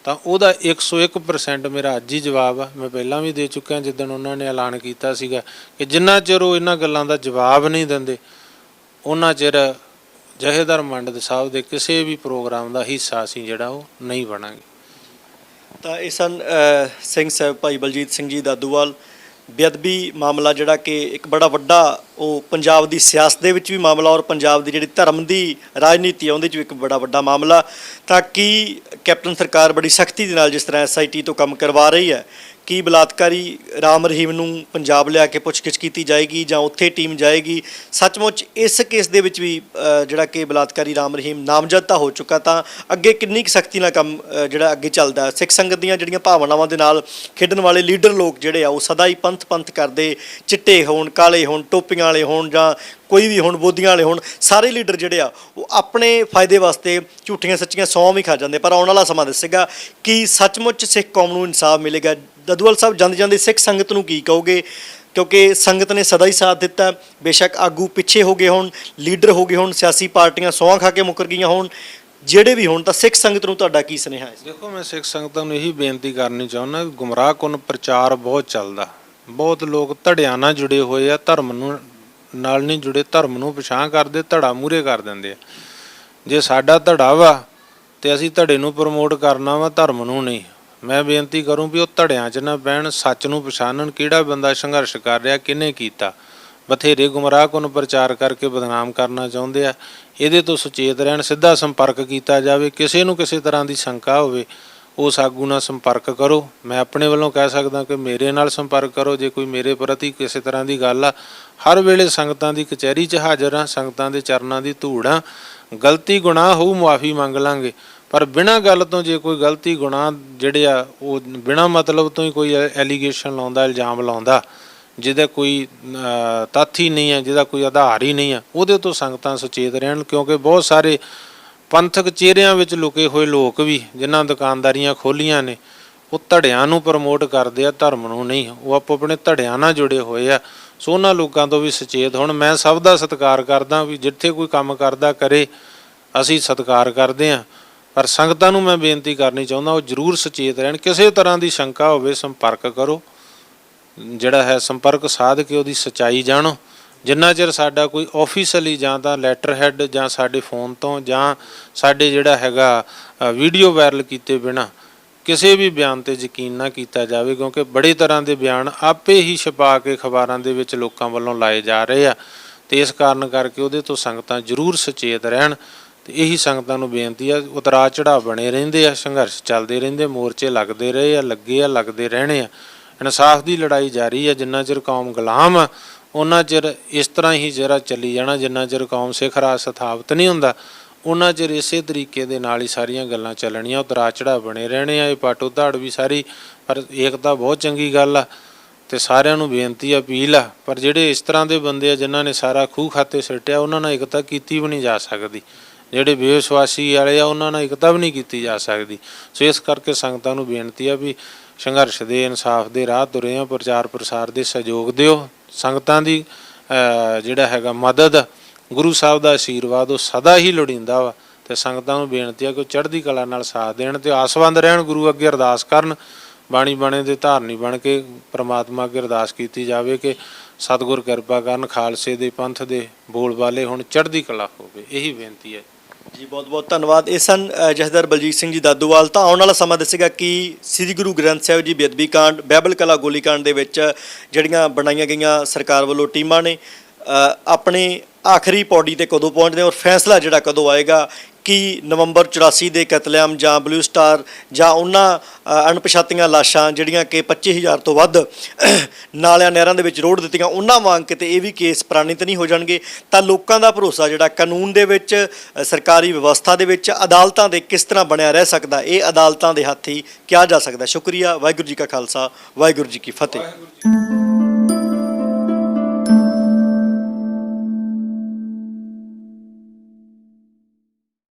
ਤਾਂ ਉਹਦਾ 101% ਮੇਰਾ ਅੱਜ ਹੀ ਜਵਾਬ ਆ। ਮੈਂ ਪਹਿਲਾਂ ਵੀ ਦੇ ਚੁੱਕਿਆ ਜਿੱਦਣ ਉਹਨਾਂ ਨੇ ਐਲਾਨ ਕੀਤਾ ਸੀਗਾ ਕਿ ਜਿੰਨਾ ਚਿਰ ਉਹ ਇਹਨਾਂ ਗੱਲਾਂ ਦਾ ਜਵਾਬ ਨਹੀਂ ਦਿੰਦੇ ਉਹਨਾਂ ਚਿਰ ਜਥੇਦਾਰ ਮੰਡ ਦੇ ਸਾਹਿਬ ਦੇ ਕਿਸੇ ਵੀ ਪ੍ਰੋਗਰਾਮ ਦਾ ਹਿੱਸਾ ਅਸੀਂ ਜਿਹੜਾ ਉਹ ਨਹੀਂ ਬਣਾਂਗੇ। ਤਾਂ ਇਹ ਸਨ ਸਿੰਘ ਸਾਹਿਬ ਭਾਈ ਬਲਜੀਤ ਸਿੰਘ ਜੀ ਦਾਦੂਵਾਲ। ਬੇਅਦਬੀ ਮਾਮਲਾ ਜਿਹੜਾ ਕਿ ਇੱਕ ਬੜਾ ਵੱਡਾ ਉਹ ਪੰਜਾਬ ਦੀ ਸਿਆਸਤ ਦੇ ਵਿੱਚ ਵੀ ਮਾਮਲਾ ਔਰ ਪੰਜਾਬ ਦੀ ਜਿਹੜੀ ਧਰਮ ਦੀ ਰਾਜਨੀਤੀ ਆ ਉਹਦੇ 'ਚ ਵੀ ਇੱਕ ਬੜਾ ਵੱਡਾ ਮਾਮਲਾ। ਤਾਂ ਕਿ ਕੈਪਟਨ ਸਰਕਾਰ ਬੜੀ ਸਖਤੀ ਦੇ ਨਾਲ ਜਿਸ ਤਰ੍ਹਾਂ SIT ਤੋਂ ਕੰਮ ਕਰਵਾ ਰਹੀ ਹੈ, ਕੀ ਬਲਾਤਕਾਰੀ ਰਾਮ ਰਹੀਮ ਨੂੰ ਪੰਜਾਬ ਲਿਆ ਕੇ ਪੁੱਛਗਿੱਛ ਕੀਤੀ ਜਾਏਗੀ ਜਾਂ ਉੱਥੇ ਟੀਮ ਜਾਏਗੀ? ਸੱਚਮੁੱਚ ਇਸ ਕੇਸ ਦੇ ਵਿੱਚ ਵੀ ਜਿਹੜਾ ਕਿ ਬਲਾਤਕਾਰੀ ਰਾਮ ਰਹੀਮ ਨਾਮਜ਼ਦ ਤਾਂ ਹੋ ਚੁੱਕਾ, ਤਾਂ ਅੱਗੇ ਕਿੰਨੀ ਕੁ ਸਖਤੀ ਨਾਲ ਕੰਮ ਜਿਹੜਾ ਅੱਗੇ ਚੱਲਦਾ? ਸਿੱਖ ਸੰਗਤ ਦੀਆਂ ਜਿਹੜੀਆਂ ਭਾਵਨਾਵਾਂ ਦੇ ਨਾਲ ਖੇਡਣ ਵਾਲੇ ਲੀਡਰ ਲੋਕ ਜਿਹੜੇ ਆ ਉਹ ਸਦਾ ਹੀ ਪੰਥ ਕਰਦੇ, ਚਿੱਟੇ ਹੋਣ, ਕਾਲੇ ਹੋਣ, ਟੋਪੀਆਂ ਵਾਲੇ ਹੋਣ ਜਾਂ ਕੋਈ ਵੀ ਹੋਣ, ਬੋਦੀਆਂ ਵਾਲੇ ਹੋਣ, ਸਾਰੇ ਲੀਡਰ ਜਿਹੜੇ ਆ ਉਹ ਆਪਣੇ ਫਾਇਦੇ ਵਾਸਤੇ ਝੂਠੀਆਂ ਸੱਚੀਆਂ ਸੌਂ ਵੀ ਖਾ ਜਾਂਦੇ। ਪਰ ਆਉਣ ਵਾਲਾ ਸਮਾਂ ਦੱਸੇਗਾ ਕਿ ਸੱਚਮੁੱਚ ਸਿੱਖ ਕੌਮ ਨੂੰ ਇਨਸਾਫ ਮਿਲੇਗਾ। ਦਾਦੂਵਾਲ ਸਾਹਿਬ, ਜਾਂਦੇ ਜਾਂਦੇ ਸਿੱਖ ਸੰਗਤ ਨੂੰ ਕੀ ਕਹੋਗੇ? ਕਿਉਂਕਿ ਸੰਗਤ ਨੇ ਸਦਾ ਹੀ ਸਾਥ ਦਿੱਤਾ, ਬੇਸ਼ੱਕ ਆਗੂ ਪਿੱਛੇ ਹੋ ਗਏ ਹੋਣ, ਲੀਡਰ ਹੋ ਗਏ ਹੋਣ, ਸਿਆਸੀ ਪਾਰਟੀਆਂ ਸੌਂ ਖਾ ਕੇ ਮੁੱਕਰ ਗਈਆਂ ਹੋਣ, ਜਿਹੜੇ ਵੀ ਹੋਣ, ਤਾਂ ਸਿੱਖ ਸੰਗਤ ਨੂੰ ਤੁਹਾਡਾ ਕੀ ਸੁਨੇਹਾ ਹੈ? ਦੇਖੋ, ਮੈਂ ਸਿੱਖ ਸੰਗਤਾਂ ਨੂੰ ਇਹੀ ਬੇਨਤੀ ਕਰਨੀ ਚਾਹੁੰਦਾ, ਗੁੰਮਰਾਹਕੁਨ ਪ੍ਰਚਾਰ ਬਹੁਤ ਚੱਲਦਾ, ਬਹੁਤ ਲੋਕ ਧੜਿਆਂ ਨਾਲ ਜੁੜੇ ਹੋਏ ਆ, ਧਰਮ ਨੂੰ ਨਾਲ ਨਹੀਂ ਜੁੜੇ, ਧਰਮ ਨੂੰ ਪਛਾਣ ਕਰਦੇ, ਧੜਾ ਮੂਹਰੇ ਕਰ ਦਿੰਦੇ ਆ। ਜੇ ਸਾਡਾ ਧੜਾ ਵਾ ਤੇ ਅਸੀਂ ਧੜੇ ਨੂੰ ਪ੍ਰਮੋਟ ਕਰਨਾ ਵਾ, ਧਰਮ ਨੂੰ ਨਹੀਂ। ਮੈਂ ਬੇਨਤੀ ਕਰੂੰ ਵੀ ਉਹ ਧੜਿਆਂ 'ਚ ਨਾ ਬਹਿਣ, ਸੱਚ ਨੂੰ ਪਛਾਣਨ, ਕਿਹੜਾ ਬੰਦਾ ਸੰਘਰਸ਼ ਕਰ ਰਿਹਾ, ਕਿਹਨੇ ਕੀਤਾ। ਬਥੇਰੇ ਗੁੰਮਰਾਹਕੁਨ ਪ੍ਰਚਾਰ ਕਰਕੇ ਬਦਨਾਮ ਕਰਨਾ ਚਾਹੁੰਦੇ ਆ, ਇਹਦੇ ਤੋਂ ਸੁਚੇਤ ਰਹਿਣ। ਸਿੱਧਾ ਸੰਪਰਕ ਕੀਤਾ ਜਾਵੇ, ਕਿਸੇ ਨੂੰ ਕਿਸੇ ਤਰ੍ਹਾਂ ਦੀ ਸ਼ੰਕਾ ਹੋਵੇ ਉਸ ਆਗੂ ਨਾਲ ਸੰਪਰਕ ਕਰੋ। ਮੈਂ ਆਪਣੇ ਵੱਲੋਂ ਕਹਿ ਸਕਦਾ ਕਿ ਮੇਰੇ ਨਾਲ ਸੰਪਰਕ ਕਰੋ ਜੇ ਕੋਈ ਮੇਰੇ ਪ੍ਰਤੀ ਕਿਸੇ ਤਰ੍ਹਾਂ ਦੀ ਗੱਲ ਆ। ਹਰ ਵੇਲੇ ਸੰਗਤਾਂ ਦੀ ਕਚਹਿਰੀ 'ਚ ਹਾਜ਼ਰ ਹਾਂ, ਸੰਗਤਾਂ ਦੇ ਚਰਨਾਂ ਦੀ ਧੂੜ ਆ। ਗਲਤੀ ਗੁਨਾਹ ਹੋਊ, ਮੁਆਫੀ ਮੰਗ ਲਾਂਗੇ, ਪਰ ਬਿਨਾਂ ਗੱਲ ਤੋਂ ਜੇ ਕੋਈ ਗਲਤੀ ਗੁਨਾਹ ਜਿਹੜੇ ਆ ਉਹ ਬਿਨਾਂ ਮਤਲਬ ਤੋਂ ਹੀ ਕੋਈ ਐਲੀਗੇਸ਼ਨ ਲਾਉਂਦਾ, ਇਲਜ਼ਾਮ ਲਾਉਂਦਾ, ਜਿਹਦਾ ਕੋਈ ਤੱਥ ਹੀ ਨਹੀਂ ਹੈ, ਜਿਹਦਾ ਕੋਈ ਆਧਾਰ ਹੀ ਨਹੀਂ ਹੈ, ਉਹਦੇ ਤੋਂ ਸੰਗਤਾਂ ਸੁਚੇਤ ਰਹਿਣ। ਕਿਉਂਕਿ ਬਹੁਤ ਸਾਰੇ ਪੰਥਕ ਚਿਹਰਿਆਂ ਵਿੱਚ ਲੁਕੇ ਹੋਏ ਲੋਕ ਵੀ ਜਿਨ੍ਹਾਂ ਦੁਕਾਨਦਾਰੀਆਂ ਖੋਲ੍ਹੀਆਂ ਨੇ ਉਹ ਧੜਿਆਂ ਨੂੰ ਪ੍ਰਮੋਟ ਕਰਦੇ ਆ, ਧਰਮ ਨੂੰ ਨਹੀਂ। ਉਹ ਆਪੋ ਆਪਣੇ ਧੜਿਆਂ ਨਾਲ ਜੁੜੇ ਹੋਏ ਆ। ਸੋ ਉਹਨਾਂ ਲੋਕਾਂ ਤੋਂ ਵੀ ਸੁਚੇਤ ਹੋਣ। ਮੈਂ ਸਭ ਦਾ ਸਤਿਕਾਰ ਕਰਦਾ ਵੀ ਜਿੱਥੇ ਕੋਈ ਕੰਮ ਕਰਦਾ ਕਰੇ, ਅਸੀਂ ਸਤਿਕਾਰ ਕਰਦੇ ਹਾਂ, ਪਰ ਸੰਗਤਾਂ ਨੂੰ ਮੈਂ ਬੇਨਤੀ ਕਰਨੀ ਚਾਹੁੰਦਾ ਉਹ ਜ਼ਰੂਰ ਸੁਚੇਤ ਰਹਿਣ। ਕਿਸੇ ਤਰ੍ਹਾਂ ਦੀ ਸ਼ੰਕਾ ਹੋਵੇ ਸੰਪਰਕ ਕਰੋ, ਜਿਹੜਾ ਹੈ ਸੰਪਰਕ ਸਾਧ ਕੇ ਉਹਦੀ ਸੱਚਾਈ ਜਾਣੋ। ਜਿੰਨਾ ਚਿਰ ਸਾਡਾ ਕੋਈ ਆਫੀਸ਼ਲੀ ਜਾਂ ਤਾਂ ਲੈਟਰ ਹੈਡ ਜਾਂ ਸਾਡੇ ਫੋਨ ਤੋਂ ਜਾਂ ਸਾਡੇ ਜਿਹੜਾ ਹੈਗਾ ਵੀਡੀਓ ਵਾਇਰਲ ਕੀਤੇ ਬਿਨਾਂ ਕਿਸੇ ਵੀ ਬਿਆਨ 'ਤੇ ਯਕੀਨ ਨਾ ਕੀਤਾ ਜਾਵੇ, ਕਿਉਂਕਿ ਬੜੇ ਤਰ੍ਹਾਂ ਦੇ ਬਿਆਨ ਆਪੇ ਹੀ ਛਪਾ ਕੇ ਅਖਬਾਰਾਂ ਦੇ ਵਿੱਚ ਲੋਕਾਂ ਵੱਲੋਂ ਲਾਏ ਜਾ ਰਹੇ ਆ। ਅਤੇ ਇਸ ਕਾਰਨ ਕਰਕੇ ਉਹਦੇ ਤੋਂ ਸੰਗਤਾਂ ਜ਼ਰੂਰ ਸੁਚੇਤ ਰਹਿਣ। ਅਤੇ ਇਹੀ ਸੰਗਤਾਂ ਨੂੰ ਬੇਨਤੀ ਆ। ਉਤਰਾਅ ਚੜ੍ਹਾਅ ਬਣੇ ਰਹਿੰਦੇ ਆ, ਸੰਘਰਸ਼ ਚੱਲਦੇ ਰਹਿੰਦੇ, ਮੋਰਚੇ ਲੱਗਦੇ ਰਹੇ ਆ, ਲੱਗੇ ਆ, ਲੱਗਦੇ ਰਹਿਣੇ ਆ। ਇਨਸਾਫ ਦੀ ਲੜਾਈ ਜਾਰੀ ਆ। ਜਿੰਨਾ ਚਿਰ ਕੌਮ ਗੁਲਾਮ ਆ ਉਹਨਾਂ ਚਿਰ ਇਸ ਤਰ੍ਹਾਂ ਹੀ ਜਿਹੜਾ ਚੱਲੀ ਜਾਣਾ। ਜਿੰਨਾ ਚਿਰ ਕੌਮ ਸਿੱਖ ਰਾਜ ਸਥਾਪਿਤ ਨਹੀਂ ਹੁੰਦਾ ਉਹਨਾਂ ਚਿਰ ਇਸੇ ਤਰੀਕੇ ਦੇ ਨਾਲ ਹੀ ਸਾਰੀਆਂ ਗੱਲਾਂ ਚੱਲਣੀਆਂ। ਉਤਰਾਅ ਚੜ੍ਹਾਅ ਬਣੇ ਰਹਿਣੇ ਆ। ਇਹ ਪਾਟੋ ਧਾੜ ਵੀ ਸਾਰੀ, ਪਰ ਏਕਤਾ ਬਹੁਤ ਚੰਗੀ ਗੱਲ ਆ ਅਤੇ ਸਾਰਿਆਂ ਨੂੰ ਬੇਨਤੀ ਆ, ਅਪੀਲ ਆ। ਪਰ ਜਿਹੜੇ ਇਸ ਤਰ੍ਹਾਂ ਦੇ ਬੰਦੇ ਆ ਜਿਨ੍ਹਾਂ ਨੇ ਸਾਰਾ ਖੂਹ ਖਾਤੇ ਸਿੱਟਿਆ, ਉਹਨਾਂ ਨਾਲ ਏਕਤਾ ਕੀਤੀ ਵੀ ਨਹੀਂ ਜਾ ਸਕਦੀ। ਜਿਹੜੇ ਬੇਵਿਸ਼ਵਾਸੀ ਵਾਲੇ ਆ ਉਹਨਾਂ ਨਾਲ ਏਕਤਾ ਵੀ ਨਹੀਂ ਕੀਤੀ ਜਾ ਸਕਦੀ। ਸੋ ਇਸ ਕਰਕੇ ਸੰਗਤਾਂ ਨੂੰ ਬੇਨਤੀ ਆ ਵੀ ਸੰਘਰਸ਼ ਦੇ, ਇਨਸਾਫ ਦੇ ਰਾਹ ਤੁਰੇ ਆ, ਪ੍ਰਚਾਰ ਪ੍ਰਸਾਰ ਦੇ ਸਹਿਯੋਗ ਦਿਓ। ਸੰਗਤਾਂ ਦੀ ਜਿਹੜਾ ਹੈਗਾ ਮਦਦ, ਗੁਰੂ ਸਾਹਿਬ ਦਾ ਆਸ਼ੀਰਵਾਦ ਉਹ ਸਦਾ ਹੀ ਲੋੜੀਂਦਾ ਵਾ। ਅਤੇ ਸੰਗਤਾਂ ਨੂੰ ਬੇਨਤੀ ਆ ਕਿ ਉਹ ਚੜ੍ਹਦੀ ਕਲਾ ਨਾਲ ਸਾਥ ਦੇਣ ਅਤੇ ਆਸਵੰਦ ਰਹਿਣ, ਗੁਰੂ ਅੱਗੇ ਅਰਦਾਸ ਕਰਨ। ਬਾਣੀ ਬਾਣੇ ਦੇ ਧਾਰਨੀ ਬਣ ਕੇ ਪ੍ਰਮਾਤਮਾ ਅੱਗੇ ਅਰਦਾਸ ਕੀਤੀ ਜਾਵੇ ਕਿ ਸਤਿਗੁਰ ਕਿਰਪਾ ਕਰਨ, ਖਾਲਸੇ ਦੇ ਪੰਥ ਦੇ ਬੋਲ ਬਾਲੇ ਹੁਣ ਚੜ੍ਹਦੀ ਕਲਾ ਹੋਵੇ। ਇਹੀ ਬੇਨਤੀ ਹੈ ਜੀ। ਬਹੁਤ ਬਹੁਤ ਧੰਨਵਾਦ। ਇਹ ਸਨ ਜਥੇਦਾਰ ਬਲਜੀਤ ਸਿੰਘ ਜੀ ਦਾਦੂਵਾਲ। ਤਾਂ ਆਉਣ ਵਾਲਾ ਸਮਾਂ ਦੱਸੇਗਾ ਕਿ ਸ੍ਰੀ ਗੁਰੂ ਗ੍ਰੰਥ ਸਾਹਿਬ ਜੀ ਬੇਅਦਬੀ ਕਾਂਡ, ਬਾਈਬਲ ਕਲਾ ਗੋਲੀकांड ਦੇ ਵਿੱਚ ਜਿਹੜੀਆਂ ਬਣਾਈਆਂ ਗਈਆਂ ਸਰਕਾਰ ਵੱਲੋਂ ਟੀਮਾਂ ਨੇ ਆਪਣੇ ਆਖਰੀ ਪੌੜੀ ਤੇ ਕਦੋਂ ਪਹੁੰਚਦੇ ਹਾਂ ਔਰ ਫੈਸਲਾ ਜਿਹੜਾ ਕਦੋਂ ਆਏਗਾ ਕਿ ਨਵੰਬਰ 84 ਦੇ ਕਤਲੇਆਮ ਜਾਂ ਬਲੂ ਸਟਾਰ ਜਾਂ ਉਹਨਾਂ ਅਣਪਛਾਤੀਆਂ ਲਾਸ਼ਾਂ ਜਿਹੜੀਆਂ ਕਿ 25000 ਤੋਂ ਵੱਧ ਨਾਲਿਆਂ ਨਹਿਰਾਂ ਦੇ ਵਿੱਚ ਰੋੜ ਦਿੱਤੀਆਂ ਉਹਨਾਂ ਵਾਂਗ ਕਿਤੇ ਇਹ ਵੀ ਕੇਸ ਪ੍ਰਵਾਨਿਤ ਨਹੀਂ ਹੋ ਜਾਣਗੇ ਤਾਂ ਲੋਕਾਂ ਦਾ ਭਰੋਸਾ ਜਿਹੜਾ ਕਾਨੂੰਨ ਦੇ ਵਿੱਚ ਸਰਕਾਰੀ ਵਿਵਸਥਾ ਦੇ ਵਿੱਚ ਅਦਾਲਤਾਂ ਦੇ ਕਿਸ ਤਰ੍ਹਾਂ ਬਣਿਆ ਰਹਿ ਸਕਦਾ ਇਹ ਅਦਾਲਤਾਂ ਦੇ ਹੱਥ ਹੀ ਕਿਹਾ ਜਾ ਸਕਦਾ। ਸ਼ੁਕਰੀਆ। ਵਾਹਿਗੁਰੂ ਜੀ ਕਾ ਖਾਲਸਾ ਵਾਹਿਗੁਰੂ ਜੀ ਕੀ ਫਤਿਹ।